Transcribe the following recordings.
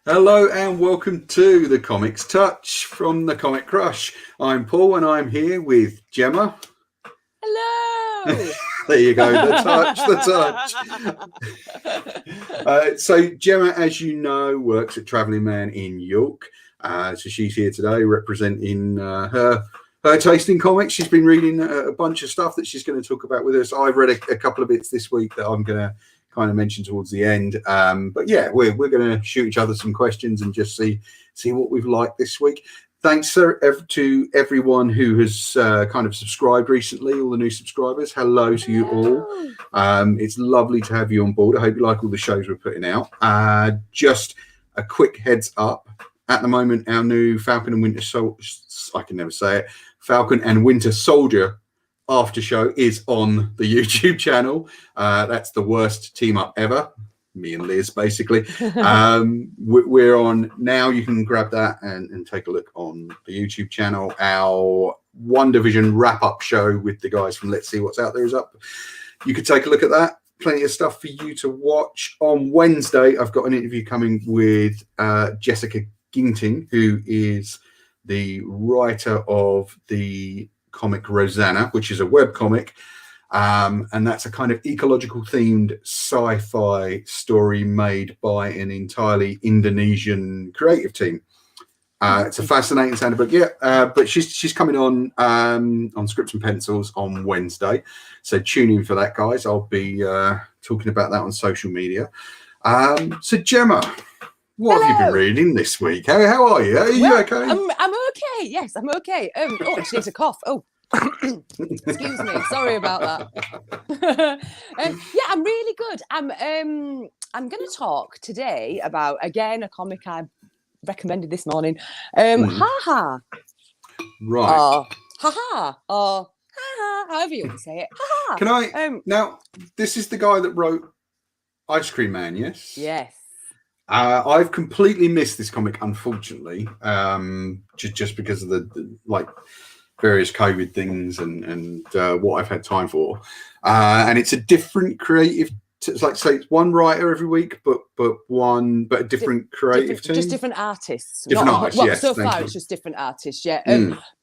Hello and welcome to the Comics Touch from the Comic Crush. I'm Paul and I'm here with Gemma. Hello. There you go, the touch. So Gemma, as you know, works at Travelling Man in York. So she's here today representing her taste in comics. She's been reading a bunch of stuff that she's going to talk about with us. I've read a couple of bits this week that I'm going to kind of mention towards the end. But yeah, we're going to shoot each other some questions and just see what we've liked this week. Thanks to everyone who has kind of subscribed recently, all the new subscribers. Hello to you all. It's lovely to have you on board. I hope you like all the shows we're putting out. Just a quick heads up. At the moment, our new Falcon and Winter Soldier after show is on the YouTube channel. That's the worst team up ever. Me and Liz, basically. We're on now. You can grab that and take a look on the YouTube channel. Our One Division wrap-up show with the guys from Let's See What's Out There is up. You could take a look at that. Plenty of stuff for you to watch. On Wednesday, I've got an interview coming with Jessica Ginting, who is the writer of the comic Rosanna, which is a web comic. And that's a kind of ecological themed sci-fi story made by an entirely Indonesian creative team. It's a fascinating sounding book, but she's coming on Scripts and Pencils on Wednesday, so tune in for that, guys. I'll be talking about that on social media. So Gemma, what have you been reading this week? How are you? Are you okay? I'm okay. Yes, I'm okay. I just need to cough. Oh. Excuse me, sorry about that. Yeah, I'm really good. I'm going to talk today about, again, a comic I recommended this morning. Ha-ha. Right. Ha-ha. Or ha-ha, however you want to say it. Ha-ha. Can I now, this is the guy that wrote Ice Cream Man, yes? Yes. I've completely missed this comic, unfortunately, just because of the various COVID things and what I've had time for. And it's a different creative. It's like, say, it's one writer every week, but a different creative team. Just different artists. Different artists, yes. So far, it's just different artists, yeah.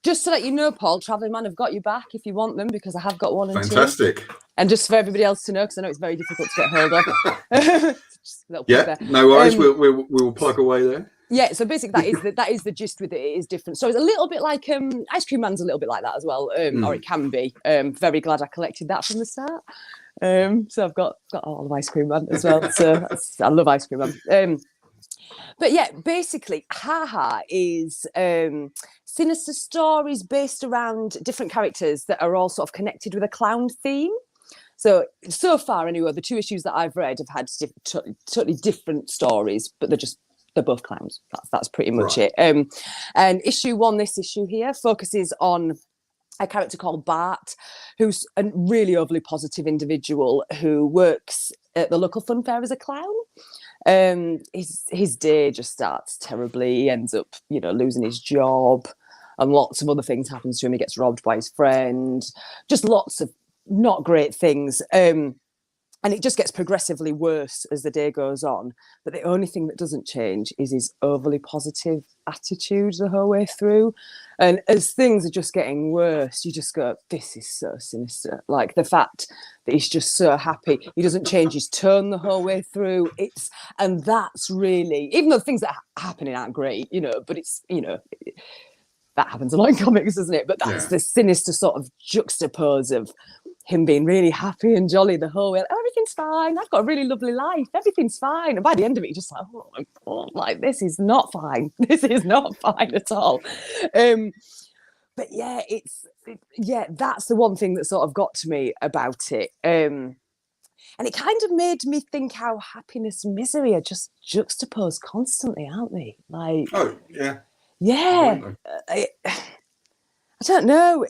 Just to let you know, Paul, Travelling Man have got you back if you want them, because I have got one and Fantastic. two. And just for everybody else to know, because I know it's very difficult to get hold of. No worries. We'll plug away there. Yeah, so basically that is the gist with it. It is different. So it's a little bit like Ice Cream Man's a little bit like that as well, or it can be. Very glad I collected that from the start. So I've got all of Ice Cream Man as well. So I love Ice Cream Man. But yeah, basically, Ha-Ha is sinister stories based around different characters that are all sort of connected with a clown theme. So far, anyway, the two issues that I've read have had totally different stories, but they're both clowns. That's pretty much it. And issue one, this issue here, focuses on a character called Bart, who's a really overly positive individual who works at the local fun fair as a clown. His day just starts terribly. He ends up, losing his job, and lots of other things happens to him. He gets robbed by his friend. Just lots of not great things. And it just gets progressively worse as the day goes on. But the only thing that doesn't change is his overly positive attitude the whole way through. And as things are just getting worse, you just go, this is so sinister. Like the fact that he's just so happy. He doesn't change his tone the whole way through. And that's really, even though things that are happening aren't great, but it's, that happens a lot in comics, doesn't it? But that's the sinister sort of juxtapose of him being really happy and jolly the whole way. Oh, everything's fine. I've got a really lovely life. Everything's fine. And by the end of it, you're just like, oh my God, like this is not fine. This is not fine at all. But yeah, that's the one thing that sort of got to me about it. And it kind of made me think how happiness and misery are just juxtaposed constantly, aren't they? Like, oh yeah, yeah. I don't know.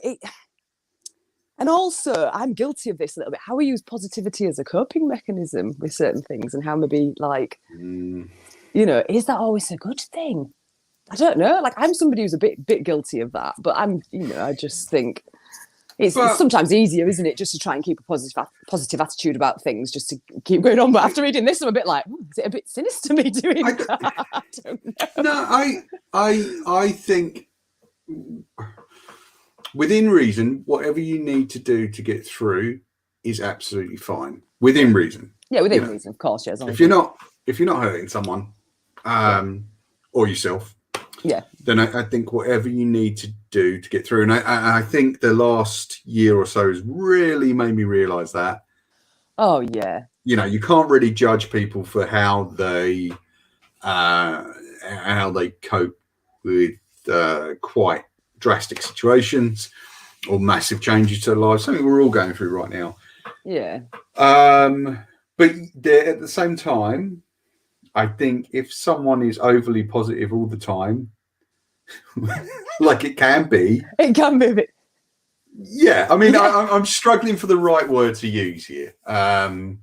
And also, I'm guilty of this a little bit. How we use positivity as a coping mechanism with certain things, and how maybe is that always a good thing? I don't know. Like, I'm somebody who's a bit guilty of that, but I just think it's sometimes easier, isn't it, just to try and keep a positive attitude about things, just to keep going on. But after reading this, I'm a bit like, Is it a bit sinister me doing that? I don't know. No, I think within reason, whatever you need to do to get through is absolutely fine. Within reason. Yeah, within reason, of course. Yeah, as long if you're not hurting someone, or yourself, then I think whatever you need to do to get through. And I think the last year or so has really made me realise that. Oh yeah. You can't really judge people for how they cope with quite drastic situations or massive changes to their lives. Something we're all going through right now. Yeah. But at the same time, I think if someone is overly positive all the time, like it can be a bit. Yeah, I mean, I'm struggling for the right word to use here. I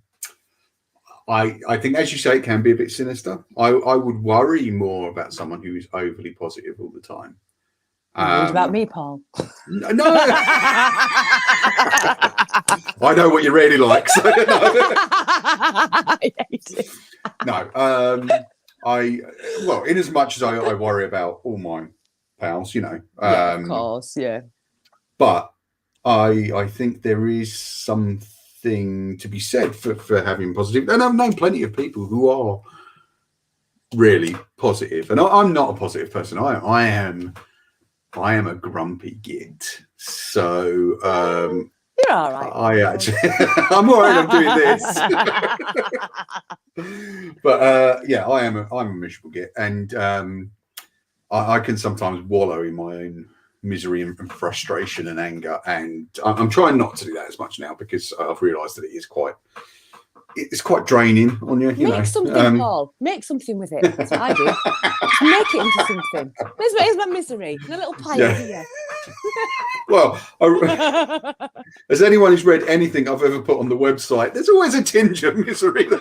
think, as you say, it can be a bit sinister. I would worry more about someone who is overly positive all the time. What about me, Paul? No. I know what you really like. So no. Well, in as much as I worry about all my pals, of course, yeah. But I think there is something to be said for having positive, and I've known plenty of people who are really positive, and I'm not a positive person. I am a grumpy git. So you're all right. I'm all right. I'm doing this. But yeah, I'm a miserable git, and I can sometimes wallow in my own misery and frustration and anger, and I'm trying not to do that as much now because I've realised that it's quite draining on you. Make something, Paul. Make something with it. That's what I do. Just make it into something. Here's my misery. A little pile here. Well, as anyone who's read anything I've ever put on the website, there's always a tinge of misery there.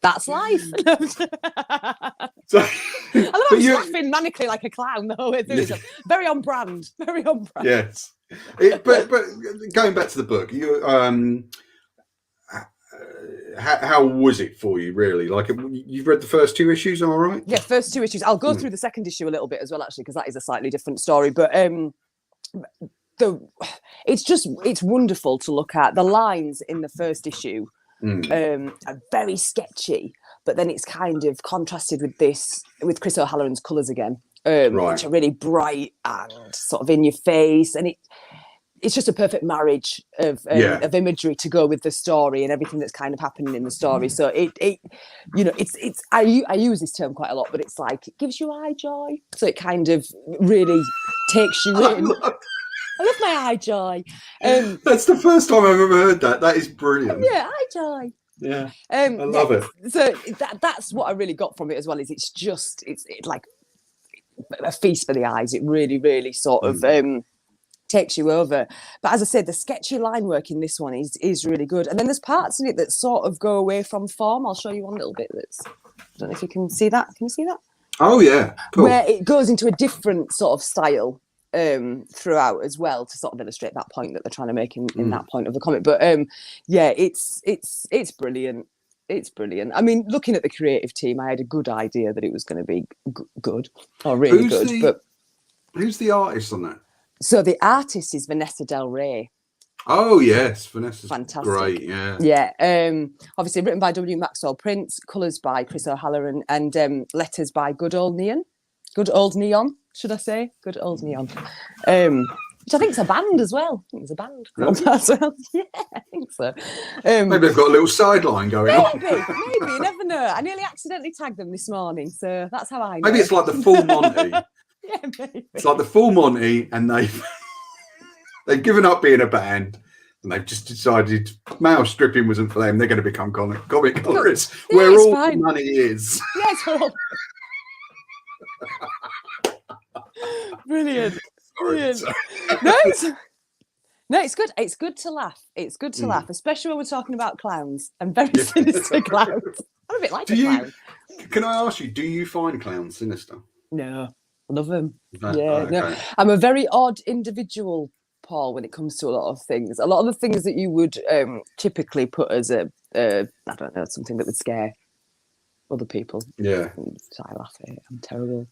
That's life. So, I love I'm laughing manically like a clown, though. It's very on brand. Very on brand. Yes. But going back to the book, how was it for you, really? Like, you've read the first 2 issues, am I right? Yeah, first 2 issues. I'll go through the second issue a little bit as well, actually, because that is a slightly different story. But it's wonderful to look at. The lines in the first issue are very sketchy, but then it's kind of contrasted with Chris O'Halloran's colours again, which are really bright and sort of in your face, and it's just a perfect marriage of imagery to go with the story and everything that's kind of happening in the story. So I use this term quite a lot, but it's like it gives you eye joy. So it kind of really takes you in. I love my eye joy. That's the first time I've ever heard that. That is brilliant. Yeah, eye joy. Yeah, I love it. So that's what I really got from it as well. Is it's like a feast for the eyes. It really, really sort of takes you over. But as I said, the sketchy line work in this one is really good. And then there's parts in it that sort of go away from form. I'll show you one little bit. I don't know if you can see that. Can you see that? Oh yeah, cool. Where it goes into a different sort of style throughout as well to sort of illustrate that point that they're trying to make in that point of the comic. But yeah, it's brilliant. It's brilliant. I mean, looking at the creative team, I had a good idea that it was going to be good or really good. But who's the artist on that? So the artist is Vanessa Del Rey. Oh yes, Vanessa's fantastic. Great, yeah. Yeah. Obviously written by W. Maxwell Prince, colours by Chris O'Halloran, and letters by Good Old Neon, should I say? Good Old Neon. Which I think is a band as well. I think it's a band called that as well. Yeah, I think so. Maybe they've got a little sideline going on. Maybe, you never know. I nearly accidentally tagged them this morning, so that's how I know. Maybe it's like the full Monty. Yeah, maybe. It's like the full Monty, and they've given up being a band, and they've just decided male stripping wasn't for them. They're going to become comic colorists, where all the money is. Yes, well. Brilliant. Brilliant. No, it's good. It's good to laugh. It's good to laugh, especially when we're talking about clowns and very sinister clowns. I'm a bit like a clown. Can I ask you, do you find clowns sinister? No. Love them. Okay. No, I'm a very odd individual, Paul, when it comes to a lot of things. A lot of the things that you would typically put as a I don't know, something that would scare other people. Yeah. So I laugh at it. I'm terrible.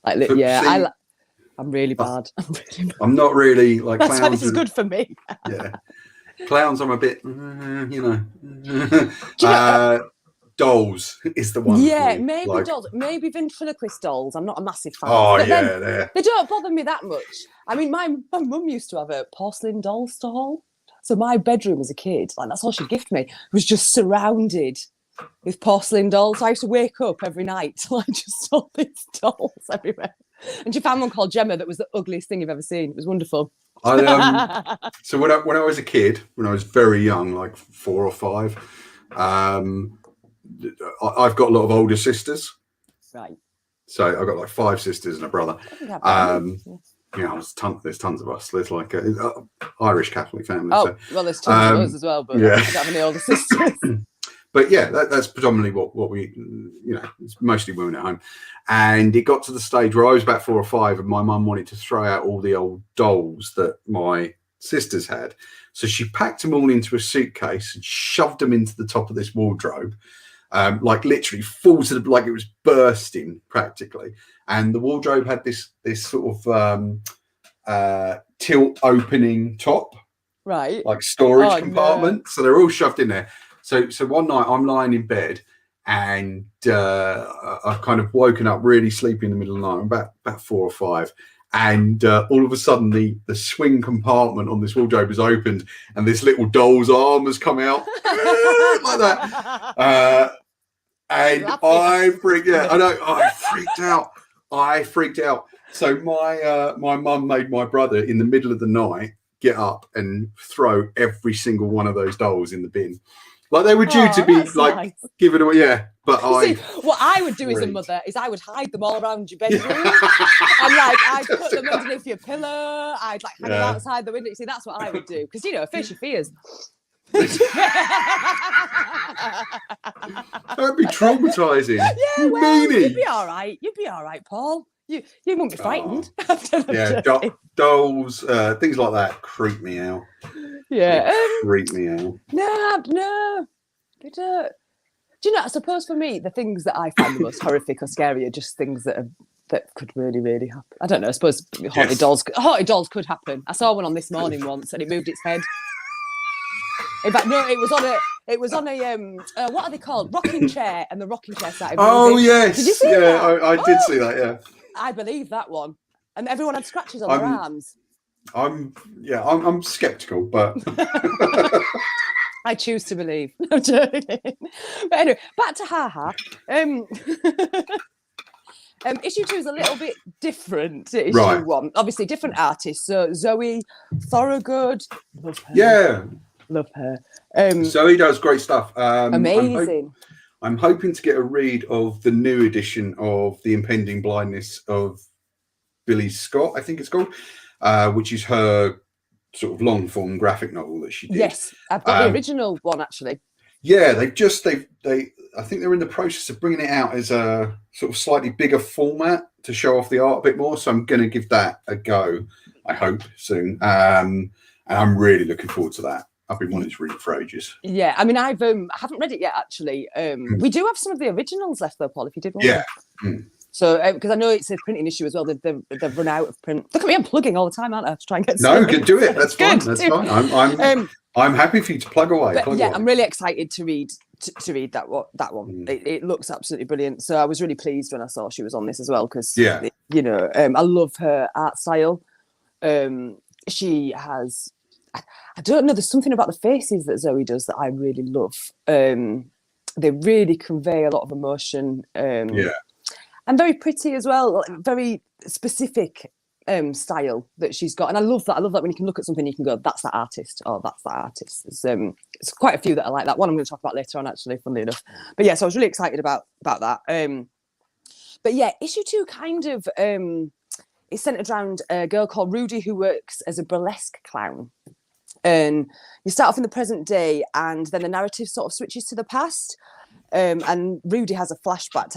Like, See, I'm really bad. I'm really bad. I'm not really like That's why clowns. this is good for me. Yeah. Clowns, I'm a bit, you know. Do you know, Dolls is the one. yeah, maybe like, dolls, maybe ventriloquist dolls. I'm not a massive fan. oh, But yeah, then they don't bother me that much. I mean, my mum used to have a porcelain doll stall. So my bedroom as a kid, like that's all she gifted me, was just surrounded with porcelain dolls. So I used to wake up every night till I just saw these dolls everywhere. And she found one called Gemma that was the ugliest thing you've ever seen. It was wonderful. So when I was a kid, when I was very young, like 4 or 5, I've got a lot of older sisters. Right. So I've got like 5 sisters and a brother. There's tons of us. There's like a Irish Catholic family. Oh, so. well, there's tons of us as well, but I don't have any older sisters. But yeah, that's predominantly what we, it's mostly women at home. And it got to the stage where I was about 4 or 5 and my mum wanted to throw out all the old dolls that my sisters had. So she packed them all into a suitcase and shoved them into the top of this wardrobe, like literally full to the, like it was bursting practically. And the wardrobe had this sort of tilt opening top, right? Like storage compartment. No. So they're all shoved in there. So one night I'm lying in bed and I've kind of woken up really sleepy in the middle of the night. I'm about 4 or 5. And all of a sudden the swing compartment on this wardrobe is opened and this little doll's arm has come out like that. And I freaked out. So my mum made my brother in the middle of the night get up and throw every single one of those dolls in the bin. Like they were due to be like nice. Given away, yeah. But see, what I would do as a mother is I would hide them all around your bedroom, and like I'd put them underneath your pillow. I'd like hang them outside the window. See, that's what I would do because face your fears. That'd be traumatizing. Yeah, well, you'd be all right. You'd be all right, Paul. You wouldn't be frightened. Dolls, things like that creep me out. Yeah, creep me out. No, they don't. Do you know? I suppose for me, the things that I find the most horrific or scary are just things that could really, really happen. I don't know. I suppose haunted dolls could happen. I saw one on This Morning once, and it moved its head. In fact, no, it was on a what are they called? Rocking chair, and the rocking chair started moving. Oh yes, did you see that? I did see that. Yeah, I believe that one, and everyone had scratches on their arms. I'm skeptical, but I choose to believe. I'm joking. But anyway, back to Ha. Issue 2 is a little bit different to issue 1. Obviously, different artists. So Zoe Thorogood, love her. Yeah, love her. Zoe does great stuff. Amazing. I'm hoping to get a read of the new edition of The Impending Blindness of Billy Scott, I think it's called, which is her sort of long form graphic novel that she did. Yes, I've got the original one actually. Yeah, they I think they're in the process of bringing it out as a sort of slightly bigger format to show off the art a bit more. So I'm going to give that a go, I hope, soon. And I'm really looking forward to that. I've been wanting to read it for ages. Yeah, I mean, I haven't read it yet, actually. We do have some of the originals left, though, Paul, if you did want them. So, because I know it's a printing issue as well. They've run out of print. Look at me, I'm plugging all the time, aren't I? To try and get No, you can do it. That's fine. That's fine. I'm happy for you to plug away. I'm really excited to read that one. It looks absolutely brilliant. So I was really pleased when I saw she was on this as well because, I love her art style. She has, I don't know, there's something about the faces that Zoe does that I really love. They really convey a lot of emotion. And very pretty as well, very specific style that she's got. And I love that. I love that when you can look at something, you can go, that's that artist, or that's that artist. It's quite a few that are like that. One I'm going to talk about later on, actually, funnily enough. But yeah, so I was really excited about that. But yeah, issue 2 kind of is centered around a girl called Rudy who works as a burlesque clown. And you start off in the present day, and then the narrative sort of switches to the past. And Rudy has a flashback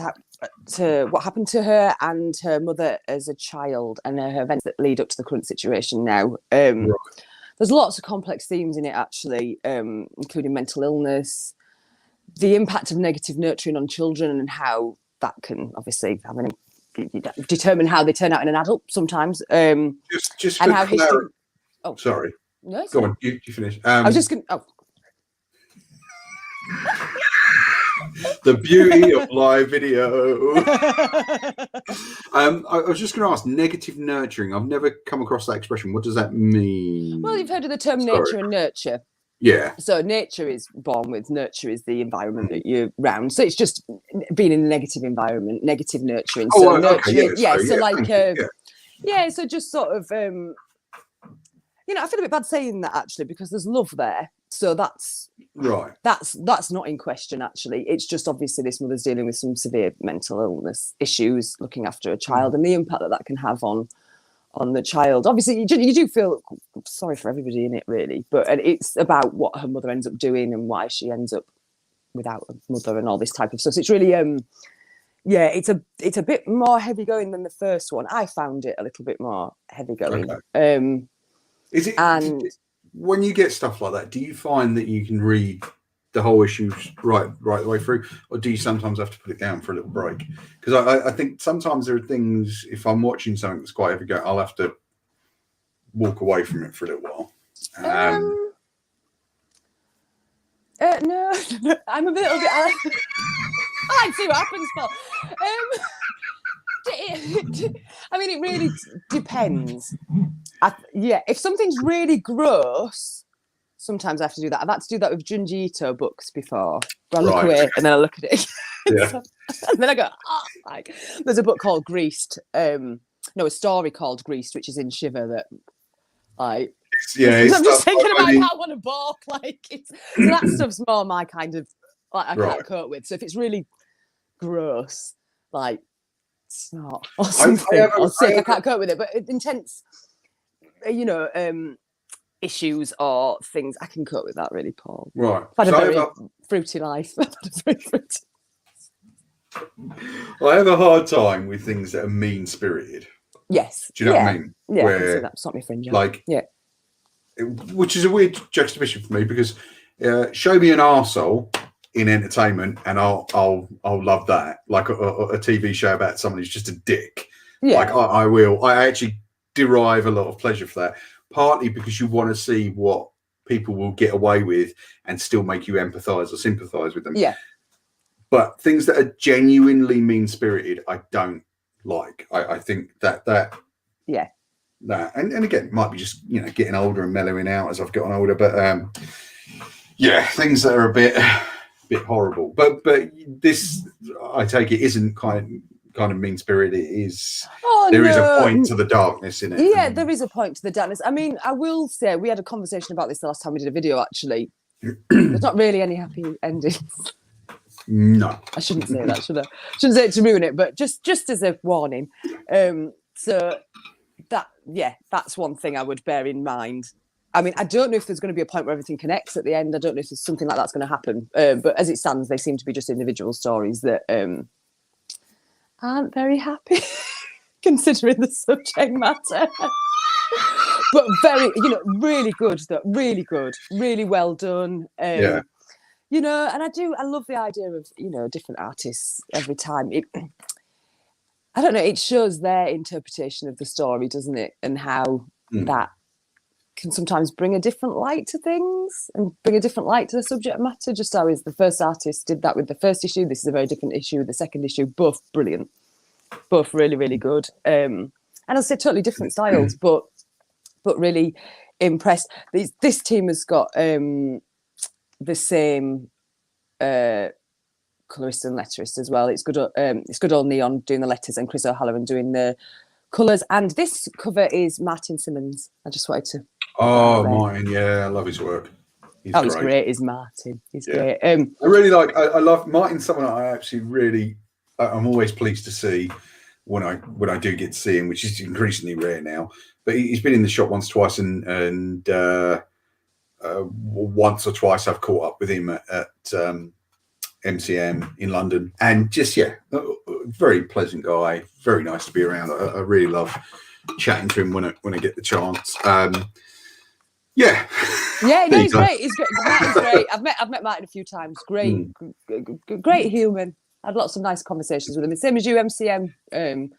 to what happened to her and her mother as a child, and her events that lead up to the current situation now. There's lots of complex themes in it, actually, including mental illness, the impact of negative nurturing on children and how that can obviously determine how they turn out in an adult sometimes. Just and for how history. Oh, sorry. No, go on. You finish. I was just going. Oh. The beauty of live video. I was just going to ask, negative nurturing. I've never come across that expression. What does that mean? Well, you've heard of the term nature and nurture. Yeah. So nature is born with, nurture is the environment that you're around. So it's just being in a negative environment, negative nurturing. So nurturing, so just sort of, I feel a bit bad saying that actually, because there's love there. So that's right. That's not in question actually. It's just obviously this mother's dealing with some severe mental illness issues, looking after a child, and the impact that can have on the child. Obviously, you do feel sorry for everybody in it, really. And it's about what her mother ends up doing and why she ends up without a mother and all this type of stuff. So it's really, it's a bit more heavy going than the first one. I found it a little bit more heavy going. Okay. Is it when you get stuff like that? Do you find that you can read the whole issue right the way through, or do you sometimes have to put it down for a little break? Because I think sometimes there are things, if I'm watching something that's quite heavy going, I'll have to walk away from it for a little while. No, I'm a little bit. I like to see what happens, Paul. I mean, it really depends. If something's really gross, sometimes I have to do that. I've had to do that with Junji Ito books before. I look away and then I look at it. And then I go, there's a book called Greased. A story called Greased, which is in Shiver that I'm just thinking about how I want to balk. So that stuff's more my kind of, I can't cope with. So if it's really gross, snot or something, or sick, I can't cope with it. But intense, issues or things, I can cope with that, really, Paul. Right. I've had a very fruity life. I have a hard time with things that are mean-spirited. Yes. Do you know what I mean? Yeah, where, that's not my fringe. Which is a weird juxtaposition for me, because show me an arsehole in entertainment and I'll love that. Like a TV show about someone who's just a dick. Yeah. I will. I actually derive a lot of pleasure for that. Partly because you want to see what people will get away with and still make you empathise or sympathise with them. Yeah. But things that are genuinely mean-spirited, I don't like. I think that and again, it might be just getting older and mellowing out as I've gotten older. But things that are a bit horrible. But this, I take it, isn't kind of mean-spirited. It is. There is a point to the darkness in it. Yeah, there is a point to the darkness. I mean, I will say we had a conversation about this the last time we did a video. Actually, there's not really any happy endings. No, I shouldn't say that, should I? Shouldn't say it to ruin it, but just as a warning. So that's one thing I would bear in mind. I mean, I don't know if there's going to be a point where everything connects at the end. I don't know if there's something like that's going to happen. But as it stands, they seem to be just individual stories that aren't very happy, considering the subject matter. But very, really good, though. Really good. Really well done. And I love the idea of, different artists every time. I don't know, it shows their interpretation of the story, doesn't it? And how that can sometimes bring a different light to things and bring a different light to the subject matter. Just how is the first artist did that with the first issue. This is a very different issue with the second issue. Both brilliant. Both really, really good. And I'll say totally different styles, but really impressed. This team has got the same colorist and letterist as well. It's good old Neon doing the letters and Chris O'Halloran doing the colours. And this cover is Martin Simmons. I just wanted to. Oh, Martin, I love his work. He's great. Is Martin? He's great. I really like. I love Martin. Someone I actually really. I'm always pleased to see when I do get to see him, which is increasingly rare now. But he's been in the shop once, twice, and once or twice I've caught up with him at MCM in London, and just a very pleasant guy, very nice to be around. I really love chatting to him when I get the chance. Yeah. Yeah, no, There you he's go. great. Martin's great. I've met Martin a few times. Great, great human. Had lots of nice conversations with him. Same as you, MCM. I don't know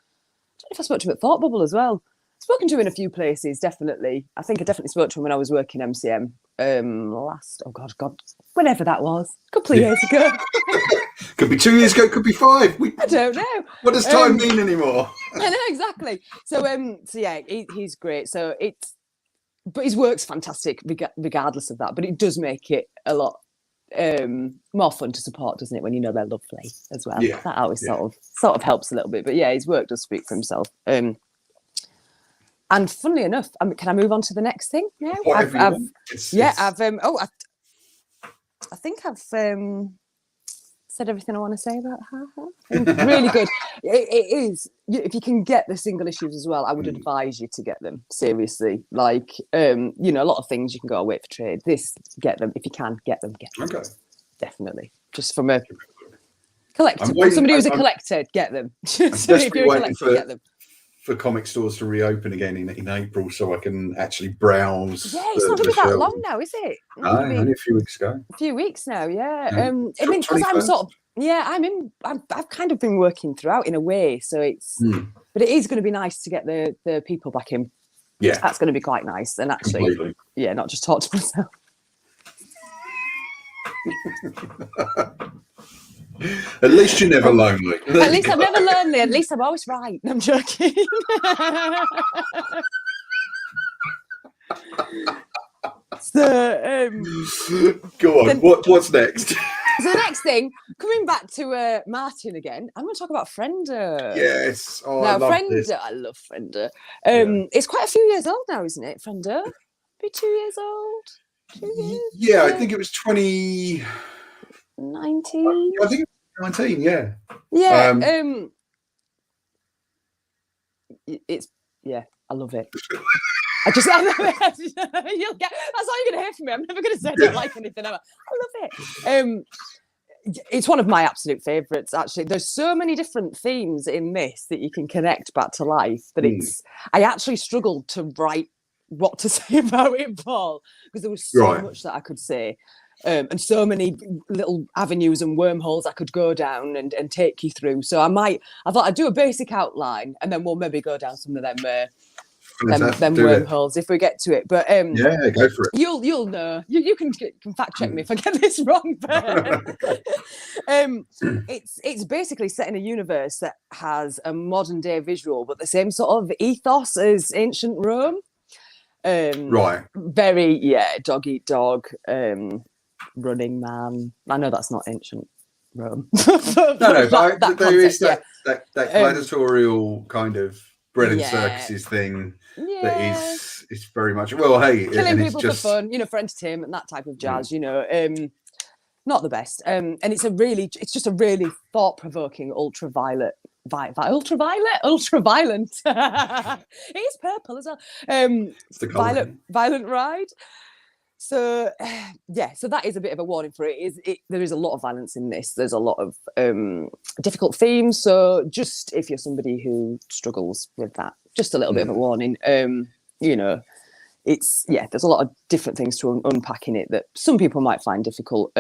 if I spoke to him at Thought Bubble as well. Spoken to him in a few places, definitely. I think I definitely spoke to him when I was working MCM whenever that was, a couple of years ago. Could be 2 years ago, could be 5. I don't know. What does time mean anymore? I know, exactly. So yeah, he's great. So but his work's fantastic regardless of that. But it does make it a lot more fun to support, doesn't it, when you know they're lovely as well? Yeah. That always sort of helps a little bit. But yeah, his work does speak for himself. And funnily enough, can I move on to the next thing now? Whatever I think I've said everything I want to say about her. Really good. It is. If you can get the single issues as well, I would advise you to get them. Seriously, like a lot of things you can go wait for trade. This, get them if you can. Get them. Okay. Definitely. Just from a collector, somebody who's a collector, get them. So if you're a collector, get them. For comic stores to reopen again in April, so I can actually browse. Yeah, it's not going to be that long now, is it? Only a few weeks ago. A few weeks now, yeah. I mean, because I've kind of been working throughout in a way, so it's. But it is going to be nice to get the people back in. Yeah, that's going to be quite nice, and actually, completely. Yeah, not just talk to myself. At least you're never lonely. At least I'm never lonely. At least I'm always right. I'm joking. So, go on. What's next? So the next thing, coming back to Martin again, I'm going to talk about Friender. Yes. Oh, now, I love Friender, this. I love Friender. It's quite a few years old now, isn't it, Friender? Be 2 years old. 2 years. Yeah, I think it was 2019. I think it was 19. Yeah. Yeah. It's I love it. I love it. That's all you're going to hear from me. I'm never going to say I don't like anything ever. I love it. It's one of my absolute favourites, actually. There's so many different themes in this that you can connect back to life that I actually struggled to write what to say about it, Paul, because there was so much that I could say. And so many little avenues and wormholes I could go down and take you through. So I thought I'd do a basic outline and then we'll maybe go down some of them wormholes if we get to it. But yeah, go for it. You'll know. You can fact check me if I get this wrong. But it's basically set in a universe that has a modern day visual, but the same sort of ethos as ancient Rome. Very dog eat dog. Running Man. I know that's not ancient Rome. But there is that gladiatorial kind of bread and circuses thing that is very much killing people for fun, for entertainment, that type of jazz. Not the best. And it's just a really thought-provoking ultra-violent. It is purple as well. It's the violent ride. So so that is a bit of a warning for it. There is a lot of violence in this. There's a lot of difficult themes. So just if you're somebody who struggles with that, just a little bit of a warning. It's there's a lot of different things to unpack in it that some people might find difficult.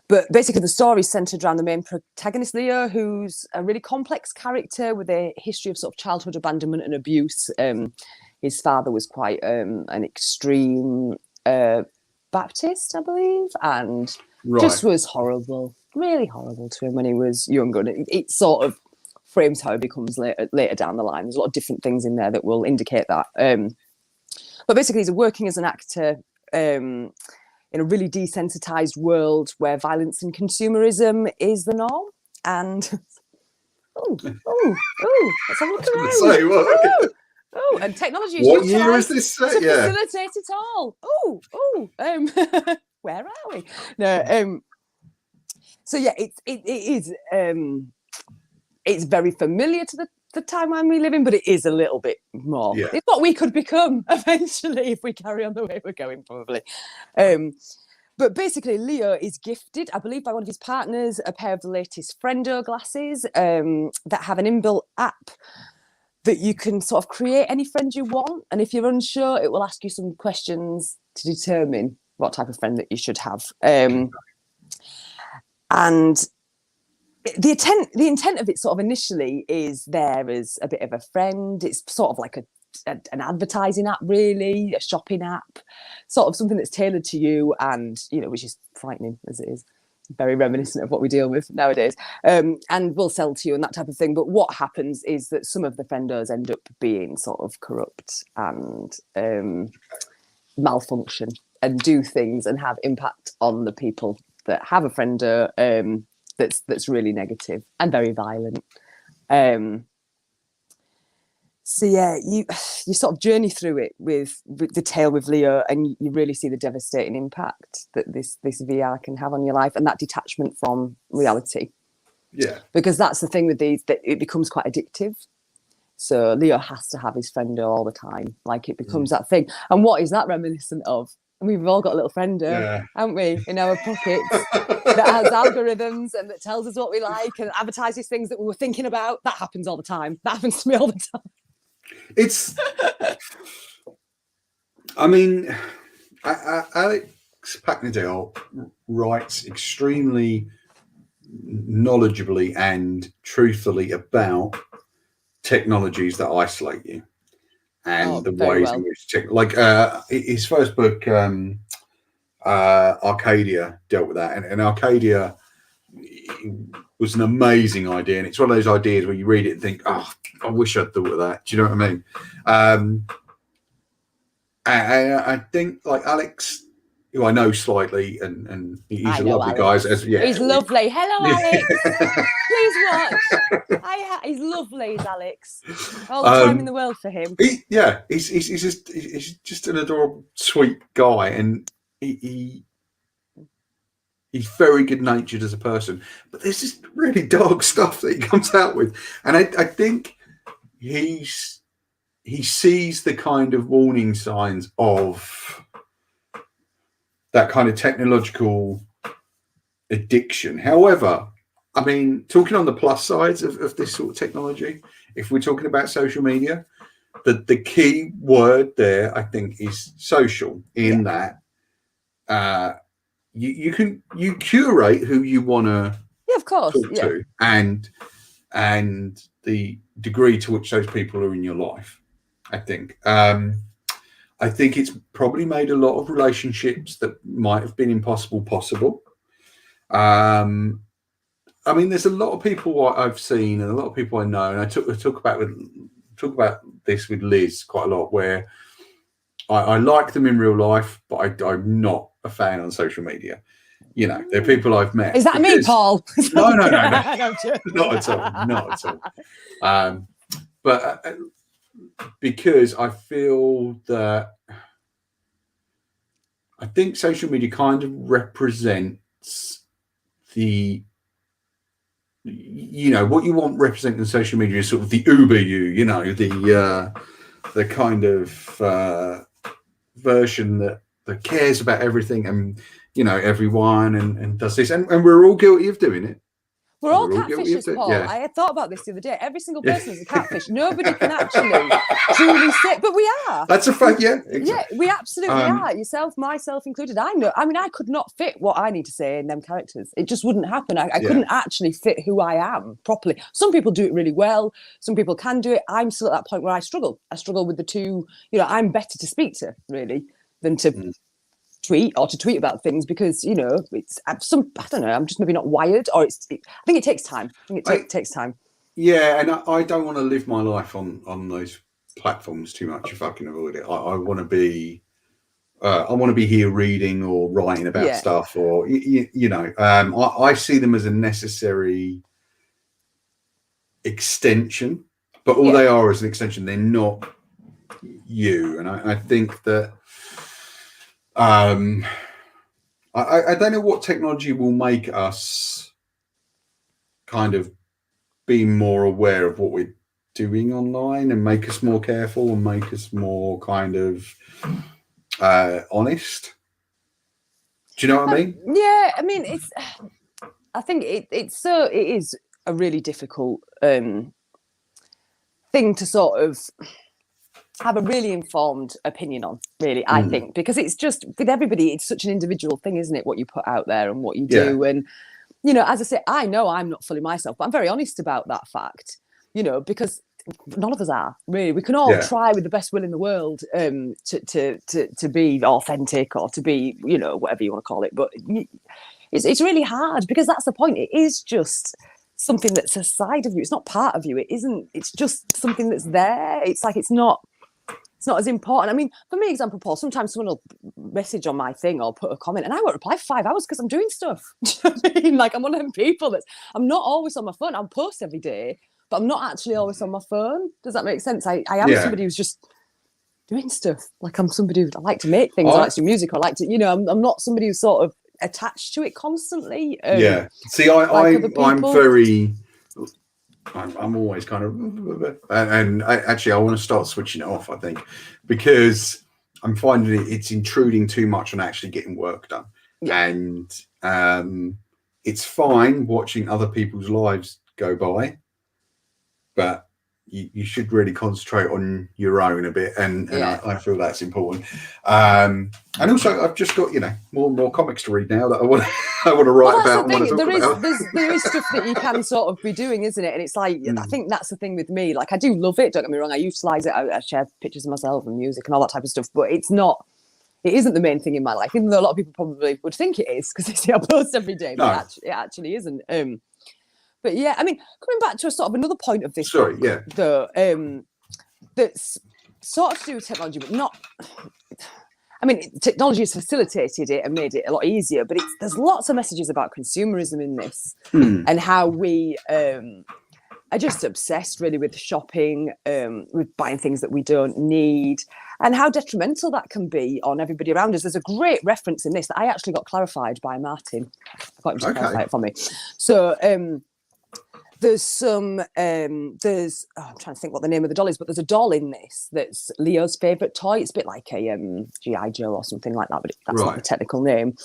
But basically the story is centered around the main protagonist, Leo, who's a really complex character with a history of sort of childhood abandonment and abuse. His father was quite an extreme Baptist, I believe, and just was horrible, really horrible to him when he was younger. And it sort of frames how he becomes later down the line. There's a lot of different things in there that will indicate that. But basically, he's working as an actor in a really desensitized world where violence and consumerism is the norm. And let's have a look around. And technology is what year is this set? To facilitate it all. Where are we? No, so it is. It's very familiar to the timeline we live in, but it is a little bit more. Yeah. It's what we could become eventually if we carry on the way we're going, probably. But basically, Leo is gifted, I believe, by one of his partners, a pair of the latest Friendo glasses that have an inbuilt app that you can sort of create any friend you want. And if you're unsure, it will ask you some questions to determine what type of friend that you should have. And the intent of it sort of initially is there as a bit of a friend. It's sort of like an advertising app, really, a shopping app, sort of something that's tailored to you, and which is frightening as it is, very reminiscent of what we deal with nowadays, and will sell to you and that type of thing. But what happens is that some of the friendos end up being sort of corrupt and malfunction and do things and have impact on the people that have a friendo that's really negative and very violent. So yeah, you sort of journey through it with the tale with Leo, and you really see the devastating impact that this VR can have on your life, and that detachment from reality. Yeah, because that's the thing with these, that it becomes quite addictive. So Leo has to have his friendo all the time, like it becomes that thing. And what is that reminiscent of? We've all got a little friendo, haven't we, in our pockets that has algorithms and that tells us what we like and advertises things that we were thinking about. That happens all the time. That happens to me all the time. It's, I mean, Alex Packnadell writes extremely knowledgeably and truthfully about technologies that isolate you and the ways in which his first book, Arcadia, dealt with that, and Arcadia was an amazing idea, and it's one of those ideas where you read it and think, oh, I wish I'd thought of that. Do you know what I mean? I think like Alex, who I know slightly, and he's a lovely guy. He's lovely. Hello, Alex. Please watch. He's lovely, he's Alex. All the time in the world for him. He's just an adorable, sweet guy, and he's very good natured as a person. But there's this really dark stuff that he comes out with, and I think he sees the kind of warning signs of that kind of technological addiction. However, I mean, talking on the plus sides of this sort of technology, if we're talking about social media, the key word there, I think, is social, in that you curate who you want to talk to, and the degree to which those people are in your life. I think it's probably made a lot of relationships that might have been impossible possible. I mean, there's a lot of people I've seen and a lot of people I know, and I talk about this with Liz quite a lot, where I like them in real life, but I'm not a fan on social media. They're people I've met. Is that me, Paul? No, not at all. But because I feel that I think social media kind of represents what you want represented in social media is sort of the uber you, the kind of version that cares about everything and everyone and does this, and we're all guilty of doing it. We're all catfishes, Paul. Yeah. I had thought about this the other day. Every single person is a catfish. Nobody can actually truly say, but we are. That's a fact, yeah. Exactly. Yeah, we absolutely are. Yourself, myself included. I know. I mean, I could not fit what I need to say in them characters. It just wouldn't happen. I couldn't actually fit who I am properly. Some people do it really well. Some people can do it. I'm still at that point where I struggle. I struggle with the two. I'm better to speak to, really, than to tweet about things, because it's I don't know, I'm just maybe not wired, or I think it takes time. It takes time. Yeah, and I don't want to live my life on those platforms too much if I can avoid it. I want to be here reading or writing about stuff, or I see them as a necessary extension, but all they are is an extension. They're not you, and I think that I don't know what technology will make us kind of be more aware of what we're doing online and make us more careful and make us more kind of honest. Do you know what I mean? Yeah, I mean, I think it is a really difficult thing to sort of have a really informed opinion on, really, I think, because it's just with everybody, it's such an individual thing, isn't it? What you put out there and what you do. And, you know, as I say, I know I'm not fully myself, but I'm very honest about that fact, you know, because none of us are really. We can all try with the best will in the world to be authentic or to be, you know, whatever you want to call it. But it's really hard because that's the point. It is just something that's a side of you. It's not part of you. It isn't. It's just something that's there. It's like it's not as important. I mean, for me, example, Paul, sometimes someone will message on my thing or put a comment and I won't reply for 5 hours because I'm doing stuff. Do you know what I mean? Like, I'm one of them people I'm not always on my phone. I'll post every day, but I'm not actually always on my phone. Does that make sense? I am somebody who's just doing stuff. Like, I'm somebody who I like to make things. I like to do music. I like to, you know, I'm not somebody who's sort of attached to it constantly. See, I'm always kind of, and I want to start switching it off, I think, because I'm finding it's intruding too much on actually getting work done. And it's fine watching other people's lives go by, but you should really concentrate on your own a bit, and I feel that's important. And also, I've just got, you know, more and more comics to read now that I want to write about. There is stuff that you can sort of be doing, isn't it? And it's like, I think that's the thing with me. Like, I do love it. Don't get me wrong. I utilize it. I share pictures of myself and music and all that type of stuff. But it isn't the main thing in my life, even though a lot of people probably would think it is because they see I post every day. But it actually isn't. But yeah, I mean, coming back to a sort of another point of this book, though, that's sort of to do with technology, but not. I mean, technology has facilitated it and made it a lot easier, but there's lots of messages about consumerism in this and how we are just obsessed really with shopping, with buying things that we don't need, and how detrimental that can be on everybody around us. There's a great reference in this that I actually got clarified by Martin. I got him to clarify it for me. So there's some, I'm trying to think what the name of the doll is, but there's a doll in this that's Leo's favourite toy. It's a bit like a G.I. Joe or something like that, but that's not the technical name.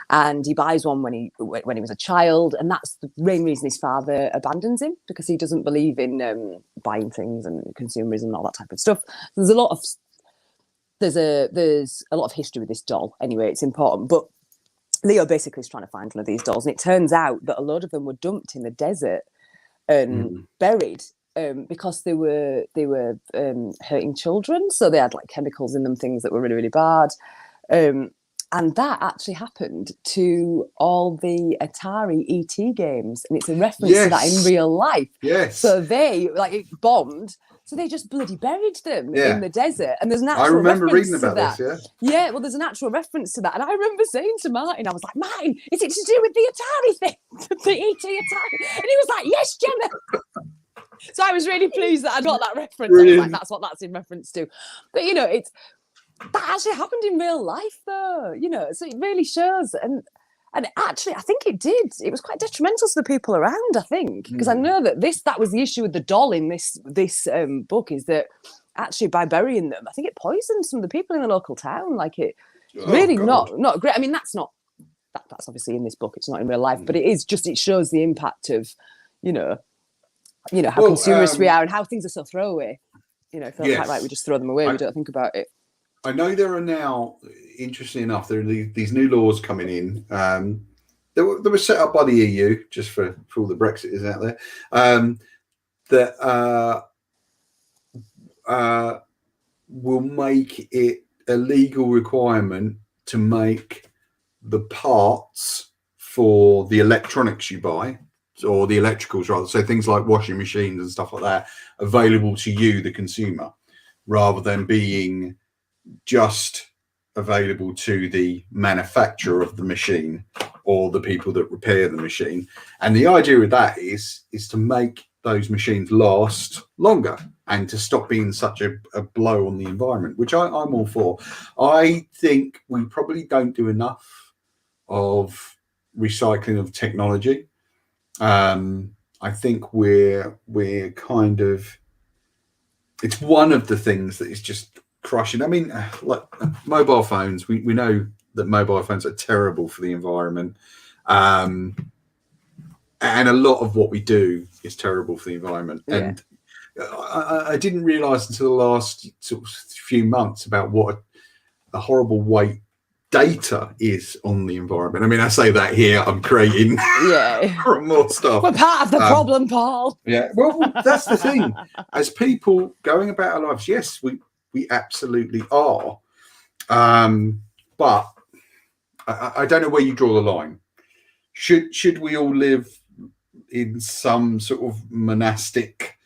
And he buys one when he was a child, and that's the main reason his father abandons him, because he doesn't believe in buying things and consumerism and all that type of stuff. There's a lot of history with this doll. Anyway, it's important, but Leo basically is trying to find one of these dolls, and it turns out that a load of them were dumped in the desert and buried because they were hurting children. So they had like chemicals in them, things that were really, really bad. And that actually happened to all the Atari ET games, and it's a reference to that in real life. Yes. So they it bombed. So they just bloody buried them in the desert. And there's an actual reference to that. This, yeah, well, there's an actual reference to that. And I remember saying to Martin, I was like, Martin, is it to do with the Atari thing? The ET Atari? And he was like, yes, Gemma. So I was really pleased that I got that reference. Brilliant. I was like, that's what that's in reference to. But, you know, that actually happened in real life, though. You know, so it really shows. And actually, I think it did. It was quite detrimental to the people around, I think, because I know that was the issue with the doll in this book, is that actually by burying them, I think it poisoned some of the people in the local town. Like, it's really not great. I mean, that's obviously in this book. It's not in real life, but it shows the impact of, you know how consumerist we are and how things are so throwaway. You know, feel quite right. We just throw them away. We don't think about it. I know there are now, interestingly enough, there are these new laws coming in. They were set up by the EU, just for all the Brexiters out there, that will make it a legal requirement to make the parts for the electronics you buy, or the electricals rather, so things like washing machines and stuff like that, available to you, the consumer, rather than being just available to the manufacturer of the machine or the people that repair the machine. And the idea of that is to make those machines last longer and to stop being such a blow on the environment, which I'm all for. I think we probably don't do enough of recycling of technology. I think we're kind of, it's one of the things that is just crushing. I mean, like mobile phones, we know that mobile phones are terrible for the environment, and a lot of what we do is terrible for the environment. And I didn't realise until the last sort of few months about what a horrible weight data is on the environment. I mean, I say that here, I'm creating more stuff. We're part of the problem, Paul. Yeah, well, that's the thing. As people going about our lives, yes, we absolutely are. But I don't know where you draw the line. Should we all live in some sort of monastic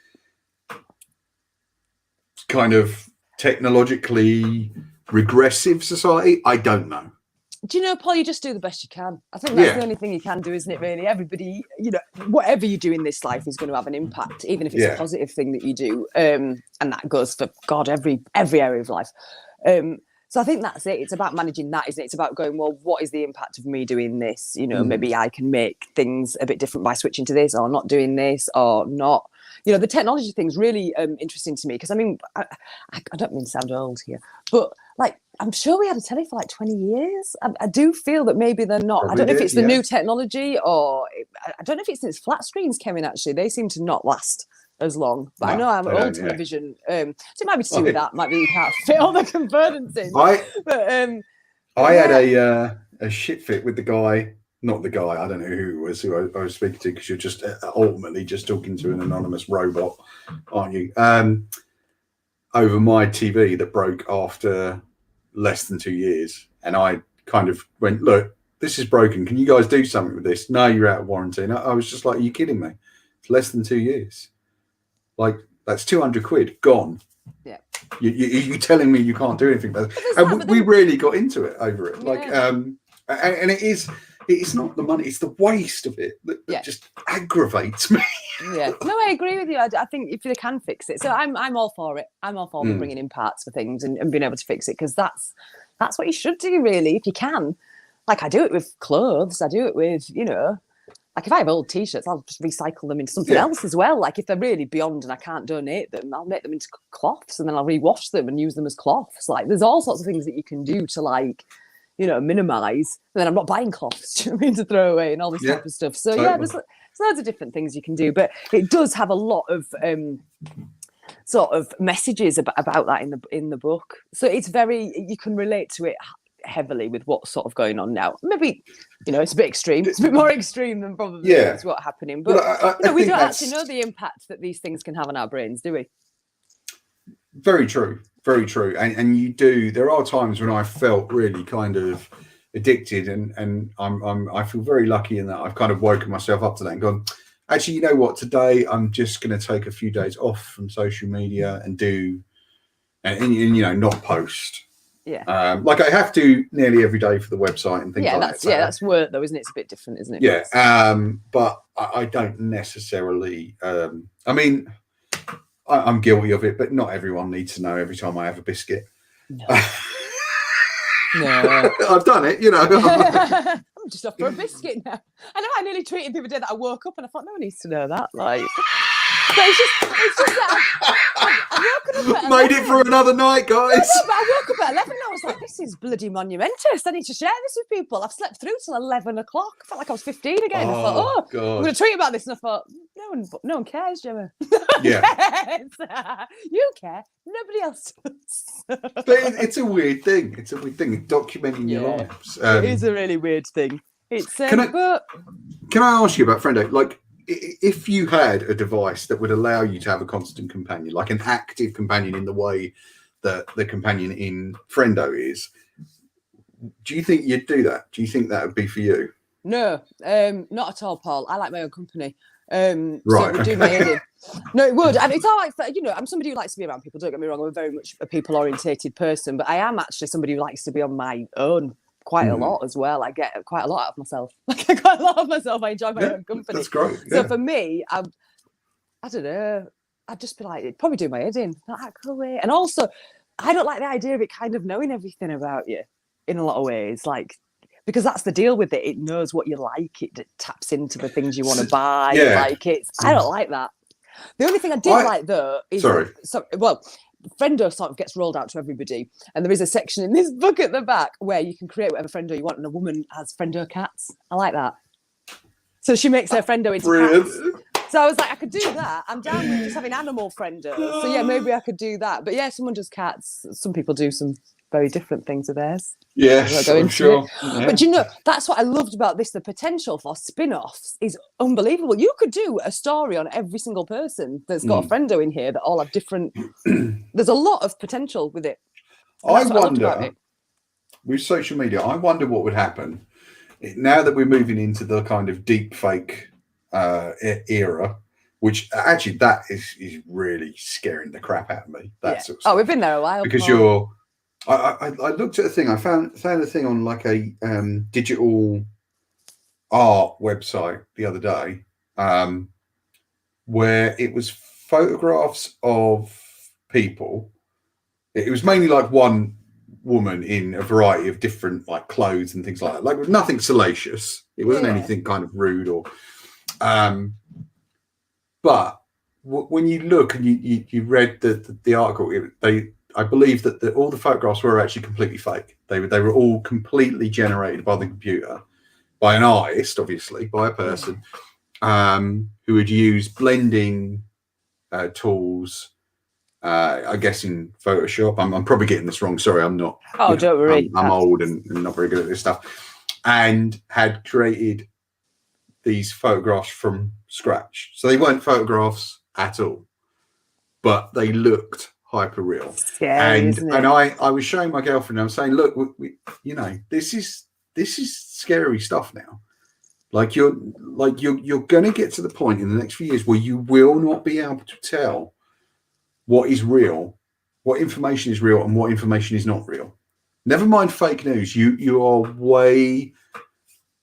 kind of technologically regressive society? I don't know. Do you know, Paul, you just do the best you can. I think that's the only thing you can do, isn't it, really? Everybody, you know, whatever you do in this life is going to have an impact, even if it's a positive thing that you do. And that goes for, God, every area of life. So I think that's it. It's about managing that, isn't it? It's about going, well, what is the impact of me doing this? You know, maybe I can make things a bit different by switching to this or not doing this or not. You know, the technology thing's really interesting to me because, I mean, I don't mean to sound old here, but like, I'm sure we had a telly for like 20 years. I do feel that maybe they're not. Probably I don't know if it's the new technology or I don't know if it's since flat screens came in, actually. They seem to not last as long. But I know I'm old television. So it might be to do with that. Might be you can't fit all the converters in. I had a shit fit with the guy. Not the guy, I don't know who it was, who I was speaking to, because you're just ultimately just talking to an anonymous robot, aren't you? Over my TV that broke after less than 2 years. And I kind of went, look, this is broken. Can you guys do something with this? No, you're out of warranty. And I was just like, are you kidding me? It's less than 2 years. Like, that's 200 quid gone. Yeah. You telling me you can't do anything about it? And we really got into it over it. Like, and it is... It's not the money; it's the waste of it that just aggravates me. Yeah, no, I agree with you. I think if they can fix it, so I'm all for it. I'm all for bringing in parts for things and being able to fix it, because that's what you should do, really, if you can. Like, I do it with clothes. I do it with, you know, like if I have old T-shirts, I'll just recycle them into something else as well. Like if they're really beyond and I can't donate them, I'll make them into cloths and then I'll rewash them and use them as cloths. Like, there's all sorts of things that you can do to, like, you know, minimize. And then I'm not buying cloths, do you know what I mean, to throw away and all this type of stuff. So there's loads of different things you can do, but it does have a lot of sort of messages about that in the book. So it's very, you can relate to it heavily with what's sort of going on now. Maybe, you know, it's a bit extreme. It's a bit more extreme than probably is what's happening. But you know, we don't actually know the impact that these things can have on our brains, do we? Very true. Very true. And you do, there are times when I felt really kind of addicted, and I feel very lucky in that I've kind of woken myself up to that and gone, actually, you know what, today I'm just going to take a few days off from social media and do, and you know, not post. Yeah. Like I have to nearly every day for the website and things like that. So, that's work though, isn't it? It's a bit different, isn't it? Yeah. But I don't necessarily, I mean, I'm guilty of it, but not everyone needs to know every time I have a biscuit. No. No. I've done it, you know. I'm just off for a biscuit now. I know I nearly tweeted the other day that I woke up and I thought, no one needs to know that. Like, but it's just that I've woken up at 11. Made it for another night, guys. No, but I woke up at 11 and I was like, this is bloody monumentous. I need to share this with people. I've slept through till 11 o'clock. I felt like I was 15 again. I thought, God. I'm going to tweet about this. And I thought, no one cares, Gemma. Yeah. You care. Nobody else does. But it's a weird thing. It's a weird thing, documenting your lives. It is a really weird thing. It's can I ask you about Friendo? Like, if you had a device that would allow you to have a constant companion, like an active companion in the way that the companion in Friendo is, do you think you'd do that? Do you think that would be for you? No, not at all, Paul. I like my own company. So it would do my head in. No, it would. And it's all like, you know, I'm somebody who likes to be around people. Don't get me wrong. I'm very much a people-orientated person, but I am actually somebody who likes to be on my own quite a lot as well. I get quite a lot out of myself. Like, I quite a lot of myself. I enjoy my own company. That's great. So for me, I don't know. I'd just be like, it'd probably do my head in. Like, go away. And also, I don't like the idea of it kind of knowing everything about you in a lot of ways. Like, because that's the deal with it. It knows what you like. It taps into the things you want to buy. Like, I don't like that. The only thing I did like though is Friendo sort of gets rolled out to everybody, and there is a section in this book at the back where you can create whatever Friendo you want, and a woman has Friendo cats. I like that. So she makes her Friendo into cats. So I was like, I could do that. I'm down with just having animal frienders. So yeah, maybe I could do that. But yeah, someone does cats. Some people do some very different things with theirs. Yes, Go I'm into sure. it. Yeah. But you know, that's what I loved about this. The potential for spin-offs is unbelievable. You could do a story on every single person that's got a friendo in here that all have different. There's a lot of potential with it. And I that's what I loved about wonder, it. with social media, I wonder what would happen now that we're moving into the kind of deep fake era, which actually that is really scaring the crap out of me. That sort of stuff. We've been there a while. Because I looked at a thing. I found a thing on like a digital art website the other day, where it was photographs of people. It was mainly like one woman in a variety of different like clothes and things like that. Like nothing salacious. It wasn't anything kind of rude or. But when you look and you read the article, I believe that all the photographs were actually completely fake. They were all completely generated by the computer, by an artist, obviously, by a person who had used blending tools. I guess in Photoshop. I'm probably getting this wrong. Sorry, I'm not. Oh, don't worry. I'm old and not very good at this stuff. And had created these photographs from scratch. So they weren't photographs at all, but they looked hyper real. Scary, And I was showing my girlfriend. I was saying, look, this is scary stuff now. Like you're going to get to the point in the next few years where you will not be able to tell what is real, what information is real, and what information is not real. Never mind fake news. You are way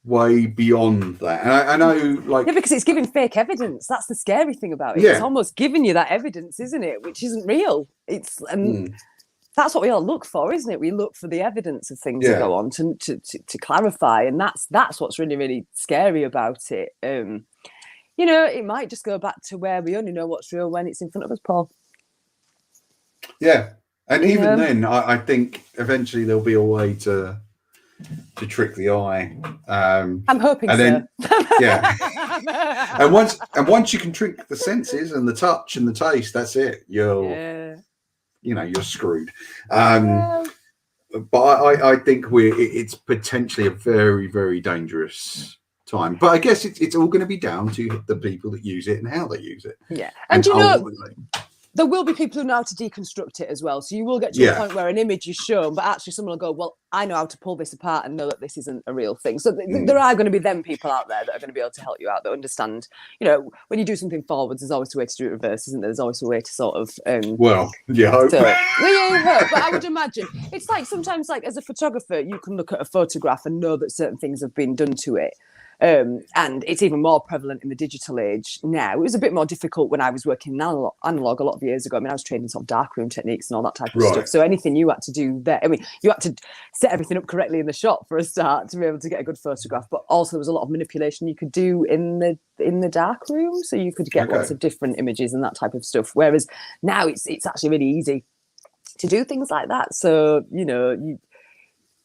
beyond that. And I know, like, because it's giving fake evidence. That's the scary thing about it. Yeah. It's almost giving you that evidence, isn't it? Which isn't real. It's that's what we all look for, isn't it? We look for the evidence of things that go on to clarify, and that's what's really, really scary about it. It might just go back to where we only know what's real when it's in front of us, Paul. Yeah, and even then, I think eventually there'll be a way to trick the eye. I'm hoping and then, so. Yeah. and once you can trick the senses and the touch and the taste, that's it. You're screwed. But I think it's potentially a very, very dangerous time. But I guess it's all going to be down to the people that use it and how they use it. Yeah, and there will be people who know how to deconstruct it as well. So you will get to a point where an image is shown, but actually someone will go, well, I know how to pull this apart and know that this isn't a real thing. So there are going to be them people out there that are going to be able to help you out, that understand, when you do something forwards, there's always a way to do it reverse, isn't there? There's always a way to sort of... you hope. You hope, but I would imagine. It's like sometimes, like as a photographer, you can look at a photograph and know that certain things have been done to it. And it's even more prevalent in the digital age now. It was a bit more difficult when I was working in analog a lot of years ago. I mean, I was trained in sort of darkroom techniques and all that type of stuff. So anything you had to do there, I mean, you had to set everything up correctly in the shot for a start to be able to get a good photograph. But also there was a lot of manipulation you could do in the darkroom, so you could get lots of different images and that type of stuff. Whereas now it's actually really easy to do things like that. So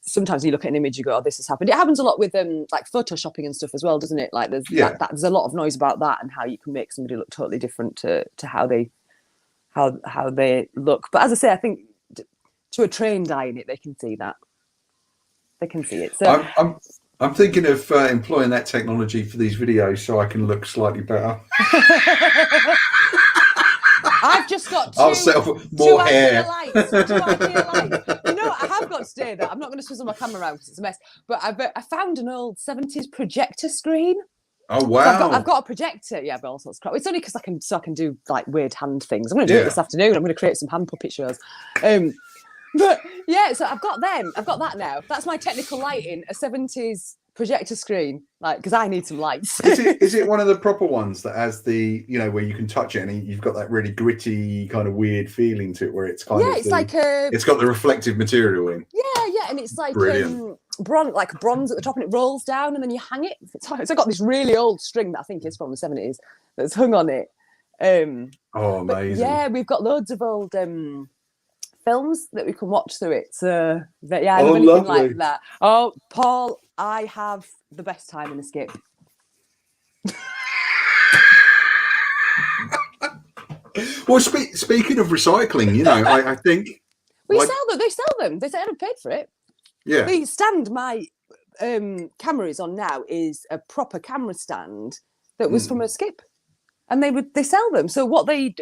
sometimes you look at an image, you go, "Oh, this has happened." It happens a lot with like photoshopping and stuff as well, doesn't it? Like there's there's a lot of noise about that and how you can make somebody look totally different to how they look. But as I say, I think to a trained eye in it, they can see that. They can see it. So I'm thinking of employing that technology for these videos so I can look slightly better. I've just got I'll settle for more hair. Two idea lights. You know what? I have got to say that I'm not going to swizzle my camera around because it's a mess. But I found an old 70s projector screen. Oh wow! So I've got a projector. Yeah, but all sorts of crap. It's only because I can do like weird hand things. I'm going to do it this afternoon. I'm going to create some hand puppet shows. But yeah, so I've got them. I've got that now. That's my technical lighting. A 70s projector screen, like, because I need some lights. Is it one of the proper ones that has the, where you can touch it and you've got that really gritty kind of weird feeling to it, where it's kind of it's like it's got the reflective material in. Yeah, and it's like bronze at the top, and it rolls down, and then you hang it. It's got this really old string that I think is from the 70s that's hung on it. Amazing! Yeah, we've got loads of old films that we can watch through it. So, but yeah, I love anything like that. Oh, Paul, I have the best time in Escape. Well, speaking of recycling, you know, I think we sell them. They sell them. They say I paid for it. Yeah. The stand my camera is on now is a proper camera stand that was from a skip, and they sell them. So what the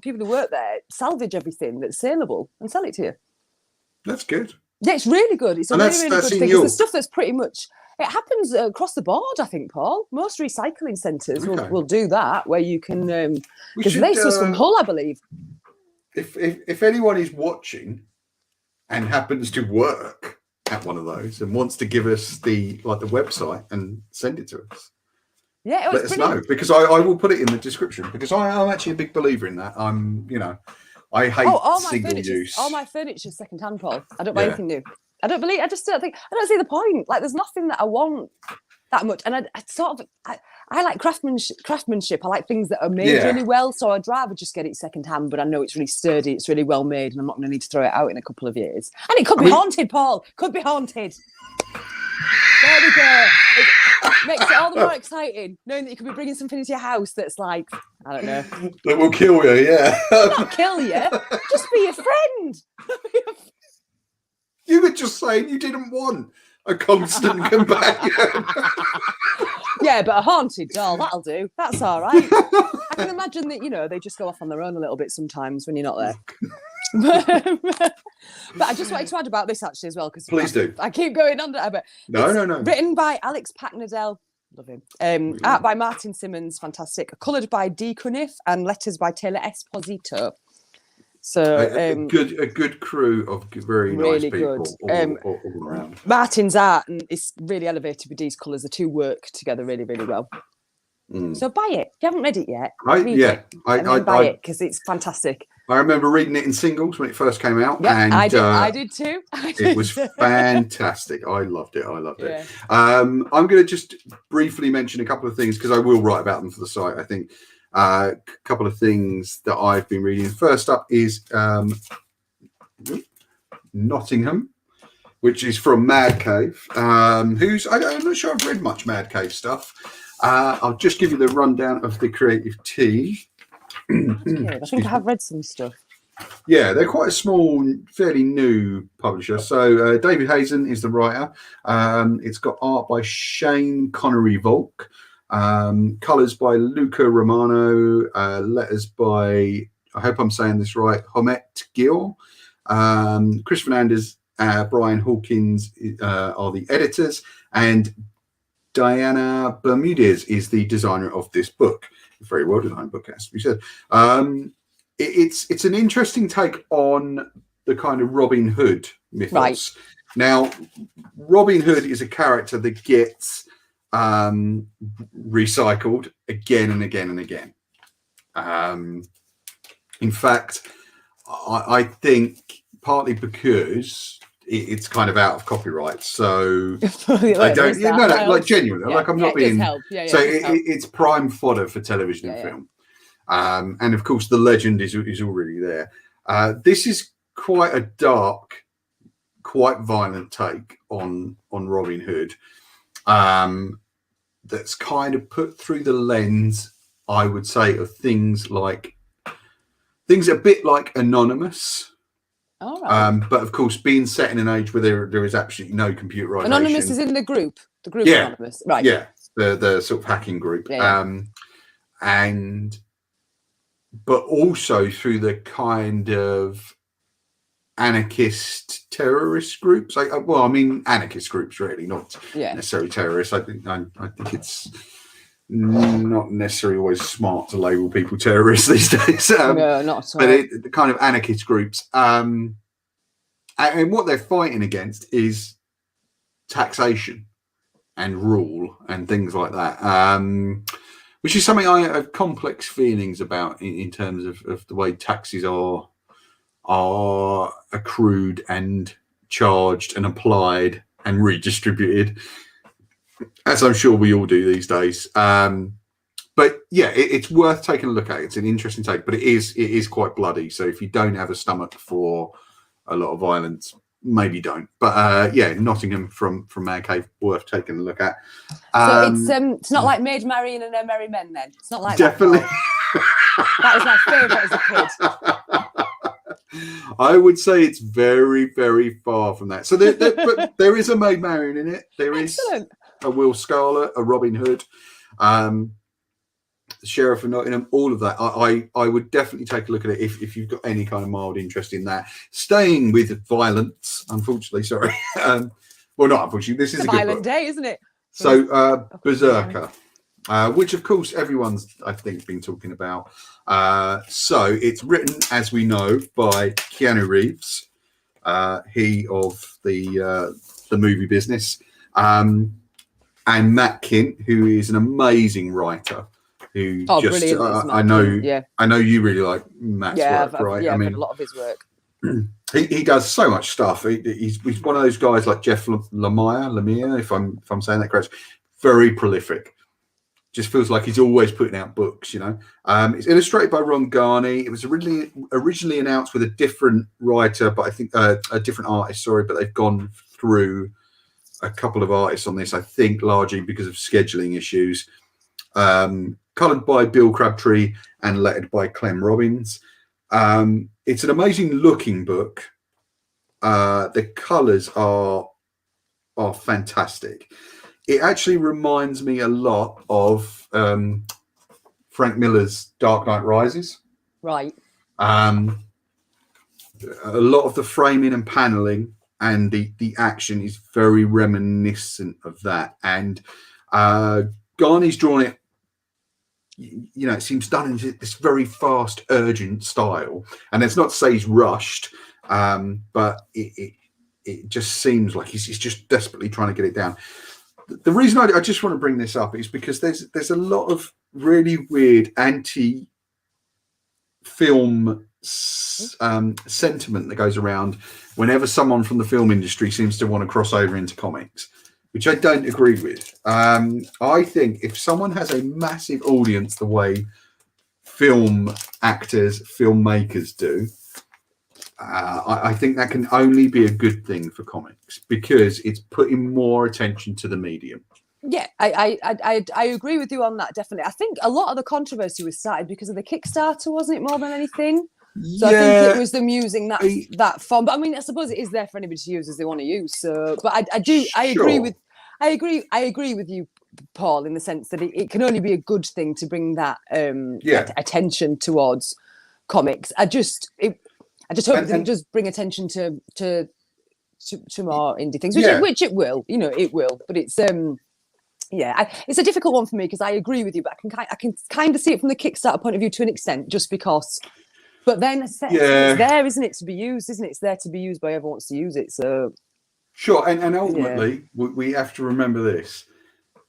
people who work there salvage everything that's saleable and sell it to you. That's good. Yeah, it's really good. It's a really good thing. It's the stuff that's pretty much. It happens across the board, I think, Paul. Most recycling centres will do that, where you can. Because this was from Hull, I believe. If anyone is watching and happens to work at one of those and wants to give us the website and send it to us, let us know, because I will put it in the description, because I'm actually a big believer in that. I hate single use. All my furniture is second hand, Paul. I don't buy anything new. I don't see the point. Like, there's nothing that I want that much. And I like craftsmanship. I like things that are made really well. So I'd rather just get it second hand, but I know it's really sturdy, it's really well made, and I'm not going to need to throw it out in a couple of years. And it could be haunted, Paul. Could be haunted. There we go. It makes it all the more exciting, knowing that you could be bringing something into your house that's like, I don't know. That will kill you, yeah. Not kill you. Just be your friend. You were just saying you didn't want a constant companion. Yeah, but a haunted doll, that'll do. That's all right. I can imagine that, they just go off on their own a little bit sometimes when you're not there. But I just wanted to add about this actually as well, because please do. I keep going on. But no. Written by Alex Packnadell, love him. Art by Martin Simmons, fantastic. Coloured by D. Cuniff and letters by Taylor Esposito. So a good crew of very really nice people all around. Martin's art is really elevated with these colours. The two work together really, really well. So buy it. If you haven't read it yet, buy it, because it's fantastic. I remember reading it in singles when it first came out. Yep, and I did too. It was fantastic. I loved it. I'm going to just briefly mention a couple of things, because I will write about them for the site, I think. A couple of things that I've been reading. First up is Nottingham, which is from Mad Cave, I'm not sure I've read much Mad Cave stuff. I'll just give you the rundown of the creative team. I think I have read some stuff. Yeah, they're quite a small, fairly new publisher. So David Hazen is the writer. It's got art by Shane Connery-Volk. Colours by Luca Romano, letters by, I hope I'm saying this right, Homet Gill. Chris Fernandez, Brian Hawkins are the editors, and Diana Bermudez is the designer of this book. A very well designed book, has to be said. It's an interesting take on the kind of Robin Hood mythos. Right. Now, Robin Hood is a character that gets recycled again and again and again. In fact, I think partly because it's kind of out of copyright, so I don't. Like genuinely, like I'm not being. So it's prime fodder for television and film, and of course the legend is already there. This is quite a dark, quite violent take on Robin Hood. That's kind of put through the lens, I would say, of things a bit like Anonymous. All right. But of course, being set in an age where there is absolutely no computerization. Anonymous is in the group. The group Anonymous, right? Yeah, the sort of hacking group. But also through the kind of anarchist terrorist groups. Anarchist groups, really, not necessarily terrorists. I think it's not necessarily always smart to label people terrorists these days. No, not at all. But the kind of anarchist groups, and what they're fighting against is taxation and rule and things like that, which is something I have complex feelings about in terms of the way taxes are accrued and charged and applied and redistributed, as I'm sure we all do these days. But yeah, it's worth taking a look at. It's an interesting take, but it is quite bloody. So if you don't have a stomach for a lot of violence, maybe don't. But Nottingham from Mad Cave, worth taking a look at. So it's not like Maid Marian and Her Merry Men then. It's not like definitely. That. That was my favourite as a kid. I would say it's very, very far from that. So but there is a Maid Marian in it. There is a Will Scarlet, a Robin Hood, the Sheriff of Nottingham, all of that. I would definitely take a look at it if you've got any kind of mild interest in that. Staying with violence, unfortunately, sorry. Well, not unfortunately, this is a good violent book. day, isn't it? So Berserker. Which of course everyone's I think been talking about. So it's written, as we know, by Keanu Reeves, he of the movie business, and Matt Kint, who is an amazing writer. Who just I know you really like Matt's work, right? I've read a lot of his work. He does so much stuff. He's one of those guys like Jeff Lemire, if I'm saying that correct. Very prolific. Just feels like he's always putting out books, you know. It's illustrated by Ron Garney. It was originally announced with a different writer, but I think a different artist. Sorry, but they've gone through a couple of artists on this. I think largely because of scheduling issues. Coloured by Bill Crabtree and lettered by Clem Robbins. It's an amazing looking book. The colours are fantastic. It actually reminds me a lot of Frank Miller's Dark Knight Rises. Right. A lot of the framing and paneling and the action is very reminiscent of that. And Garney's drawn it, you know, it seems done in this very fast, urgent style. And it's not to say he's rushed, but it just seems like he's just desperately trying to get it down. The reason I just want to bring this up is because there's a lot of really weird anti-film sentiment that goes around whenever someone from the film industry seems to want to cross over into comics, which I don't agree with. I think if someone has a massive audience the way film actors, filmmakers do, I think that can only be a good thing for comics because it's putting more attention to the medium. Yeah, I agree with you on that, definitely. I think a lot of the controversy was started because of the Kickstarter, wasn't it, more than anything? So yeah, I think it was them using that font. But I mean, I suppose it is there for anybody to use as they want to use. So, but I agree with you, Paul, in the sense that it can only be a good thing to bring that attention towards comics. I just hope it does bring attention to more indie things, which it will, you know, it will. But it's it's a difficult one for me because I agree with you, but I can kind of see it from the Kickstarter point of view to an extent, just because. But then it's there, isn't it, to be used? Isn't it? It's there to be used by whoever wants to use it. So sure, and ultimately we have to remember this: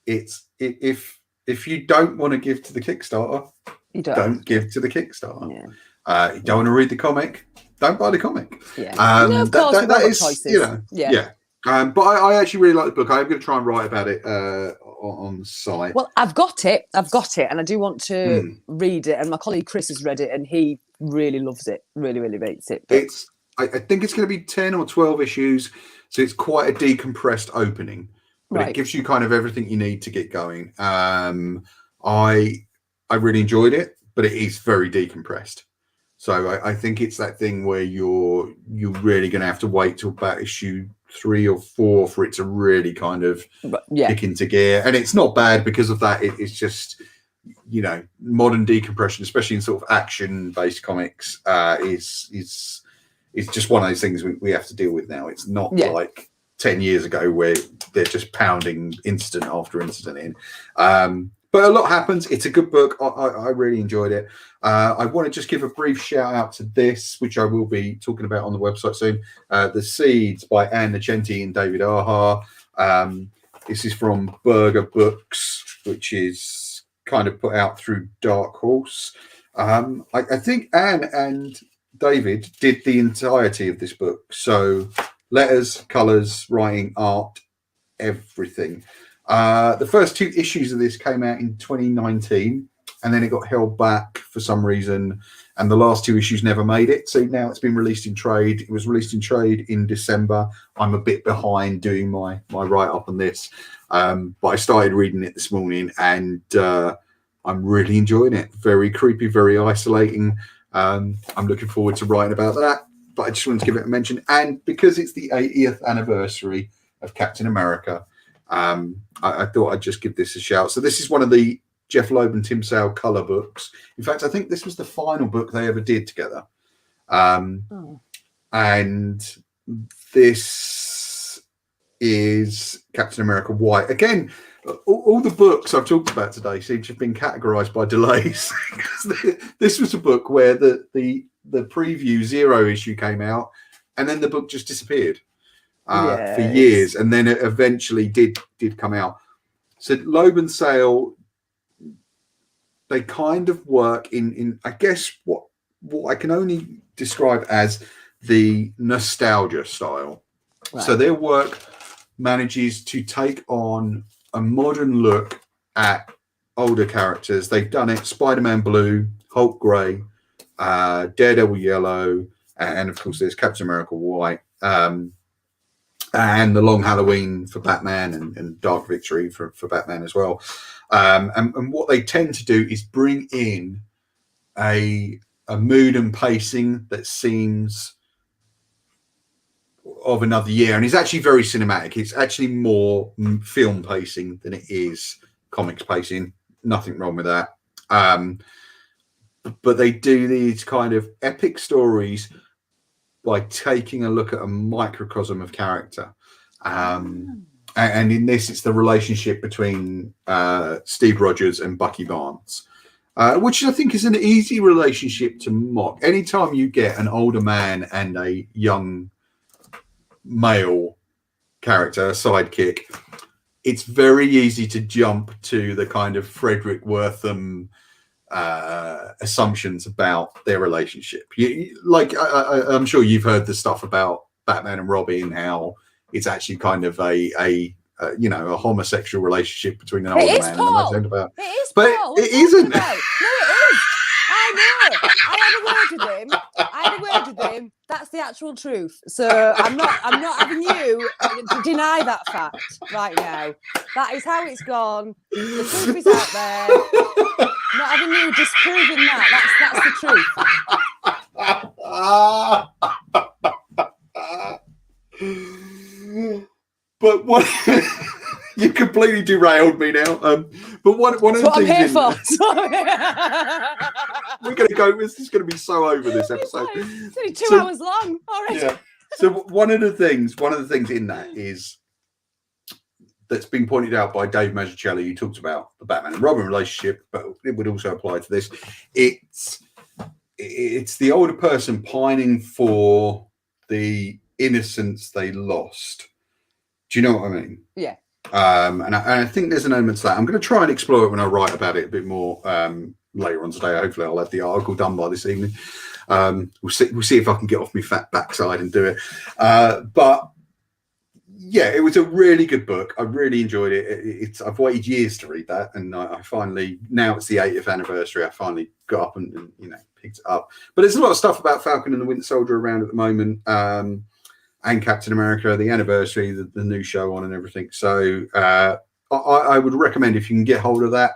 it's if you don't want to give to the Kickstarter, you don't give to the Kickstarter. Yeah. You don't want to read the comic, don't buy the comic. Yeah, of course, that is choices. You know, yeah. But I actually really like the book. I'm going to try and write about it on the site. Well, I've got it, and I do want to read it. And my colleague Chris has read it, and he really loves it. Really, really rates it. But I think it's going to be 10 or 12 issues, so it's quite a decompressed opening. But it gives you kind of everything you need to get going. I really enjoyed it, but it is very decompressed. So I think it's that thing where you're really going to have to wait till about issue 3 or 4 for it to really kind of kick into gear. And it's not bad because of that. It's just, you know, modern decompression, especially in sort of action-based comics, is just one of those things we have to deal with now. It's not like 10 years ago where they're just pounding incident after incident in. But a lot happens. It's a good book. I really enjoyed it. I want to just give a brief shout out to this, which I will be talking about on the website soon. The Seeds by Anne Nocenti and David Aha. This is from Burger Books, which is kind of put out through Dark Horse. I think Anne and David did the entirety of this book. So letters, colours, writing, art, everything. The first 2 issues of this came out in 2019, and then it got held back for some reason, and the last 2 issues never made it. So now it's been released in trade. It was released in trade in December. I'm a bit behind doing my write-up on this, but I started reading it this morning, and I'm really enjoying it. Very creepy, very isolating. I'm looking forward to writing about that. But I just wanted to give it a mention. And because it's the 80th anniversary of Captain America, I thought I'd just give this a shout. So this is one of the Jeff Loeb and Tim Sale color books. In fact, I think this was the final book they ever did together. And this is Captain America White. Again, all the books I've talked about today seem to have been categorized by delays. This was a book where the preview 0 issue came out, and then the book just disappeared for years, and then it eventually did come out. So Loeb and Sale, they kind of work in I guess what I can only describe as the nostalgia style. Right. So their work manages to take on a modern look at older characters. They've done it Spider-Man Blue, Hulk Grey, Daredevil Yellow, and of course there's Captain America White, and the Long Halloween for Batman, and Dark Victory for Batman as well. And what they tend to do is bring in a mood and pacing that seems of another year, and it's actually very cinematic. It's actually more film pacing than it is comics pacing. Nothing wrong with that. But they do these kind of epic stories by taking a look at a microcosm of character. And in this, it's the relationship between Steve Rogers and Bucky Barnes, which I think is an easy relationship to mock. Anytime you get an older man and a young male character, a sidekick, it's very easy to jump to the kind of Frederick Wortham assumptions about their relationship. I'm sure you've heard the stuff about Batman and Robin, how it's actually kind of a homosexual relationship between an older man Paul. and a about. It is, but Paul. it isn't. No, it is. I know. I had a word with him. That's the actual truth. So I'm not having you deny that fact right now. That is how it's gone. The truth is out there. I'm not having you disproving that. That's the truth. But what you completely derailed me now. But one of the things I'm here for. We're going to go. This is going to be so over this episode. It's only 2 hours long already. Yeah. So one of the things in that is that's been pointed out by Dave Mazzucchelli, who talks about the Batman and Robin relationship, but it would also apply to this. It's the older person pining for the innocence they lost. Do you know what I mean? Yeah. And I think there's an element to that. I'm going to try and explore it when I write about it a bit more later on today. Hopefully, I'll have the article done by this evening. We'll see if I can get off my fat backside and do it. But yeah, it was a really good book. I really enjoyed it. I've waited years to read that, and I finally, now it's the 80th anniversary, I finally got up and picked it up. But there's a lot of stuff about Falcon and the Winter Soldier around at the moment. And Captain America, the anniversary, the new show on and everything. So I would recommend, if you can get hold of that,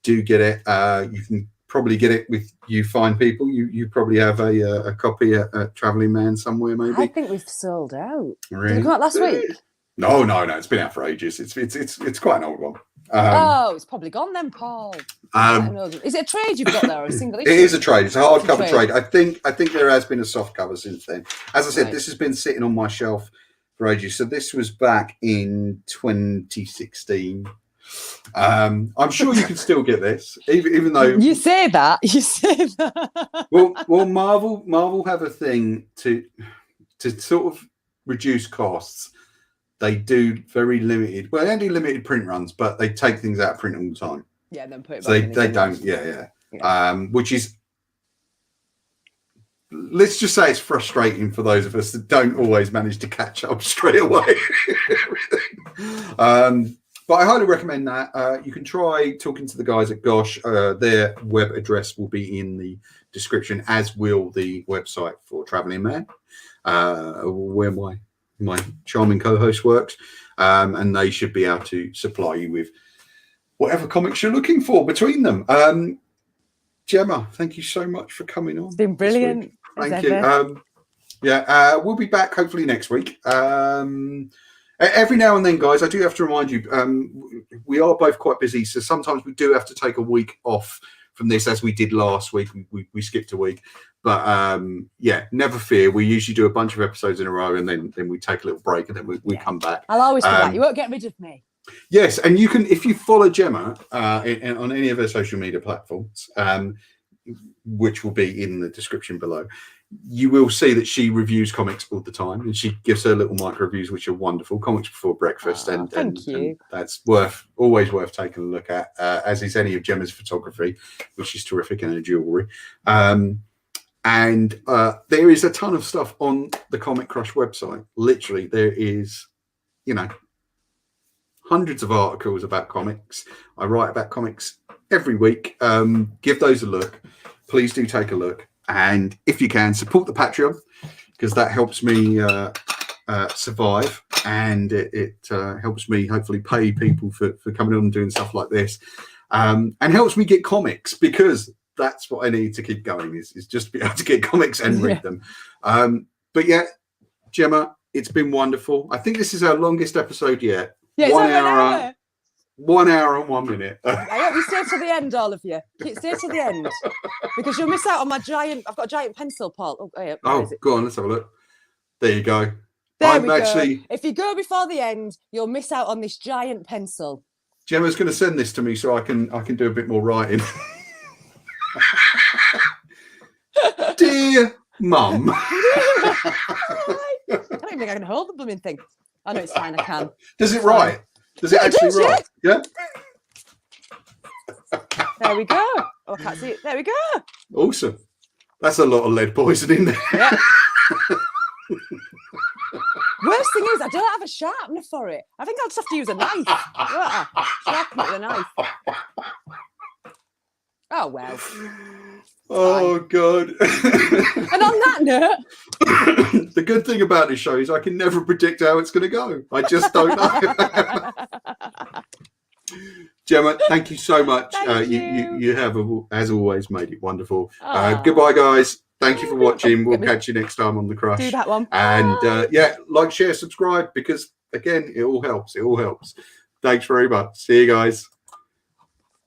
do get it. You can probably get it with you fine people. You probably have a copy at Travelling Man somewhere, maybe. I think we've sold out. Really? Did it come out last week? No. It's been out for ages. It's quite an old one. It's probably gone then, Paul. Is it a trade you've got there, or a single issue? It is a trade. It's a hardcover trade. I think there has been a soft cover since then. As I said, This has been sitting on my shelf for ages. So this was back in 2016. I'm sure you can still get this, even though you say that. Well, Marvel have a thing to sort of reduce costs. They do very limited. Well, they don't do limited print runs, but they take things out of print all the time. Yeah, and then put it so back. They don't. Yeah. Which is, let's just say, it's frustrating for those of us that don't always manage to catch up straight away. But I highly recommend that. You can try talking to the guys at Gosh. Their web address will be in the description, as will the website for Travelling Man, where my charming co-host works, and they should be able to supply you with whatever comics you're looking for between them. Gemma, thank you so much for coming on. It's been brilliant. Thank you. We'll be back hopefully next week. Every now and then, guys, I do have to remind you, we are both quite busy, so sometimes we do have to take a week off from this, as we did last week. We skipped a week, but never fear. We usually do a bunch of episodes in a row, and then we take a little break, and then we come back. I'll always come back. You won't get rid of me. Yes, and you can, if you follow Gemma on any of her social media platforms, which will be in the description below, you will see that she reviews comics all the time, and she gives her little micro reviews, which are wonderful. Comics Before Breakfast, and that's always worth taking a look at, as is any of Gemma's photography, which is terrific, and her jewelry. And there is a ton of stuff on the Comic Crush website. Literally, there is, hundreds of articles about comics. I write about comics every week. Give those a look. Please do take a look. And if you can, support the Patreon, because that helps me survive, and it helps me hopefully pay people for coming on and doing stuff like this, and helps me get comics, because that's what I need to keep going, is just to be able to get comics and read them. But yeah, Gemma, it's been wonderful. I think this is our longest episode yet. Yeah, 1 hour. 1 hour and 1 minute. I hope you stay to the end, all of you. Stay to the end, because you'll miss out on my giant. I've got a giant pencil, Paul. Go on, let's have a look. There you go. There we go. If you go before the end, you'll miss out on this giant pencil. Gemma's going to send this to me so I can do a bit more writing. Dear Mum. I don't even think I can hold the blooming thing. I know it's fine. I can. Does it write? Does it actually write? Yeah. There we go. Oh, I can't see it. There we go. Awesome. That's a lot of lead poisoning there. Yeah. Worst thing is, I don't have a sharpener for it. I think I'll just have to use a knife. Sharpen it with a knife. Oh, well. Oh, God. And on that note, the good thing about this show is I can never predict how it's going to go. I just don't know. Gemma, thank you so much. You have, as always, made it wonderful. Goodbye, guys. Thank you for watching. We'll catch you next time on The Crush. Do that one. And like, share, subscribe, because, again, it all helps. It all helps. Thanks very much. See you guys.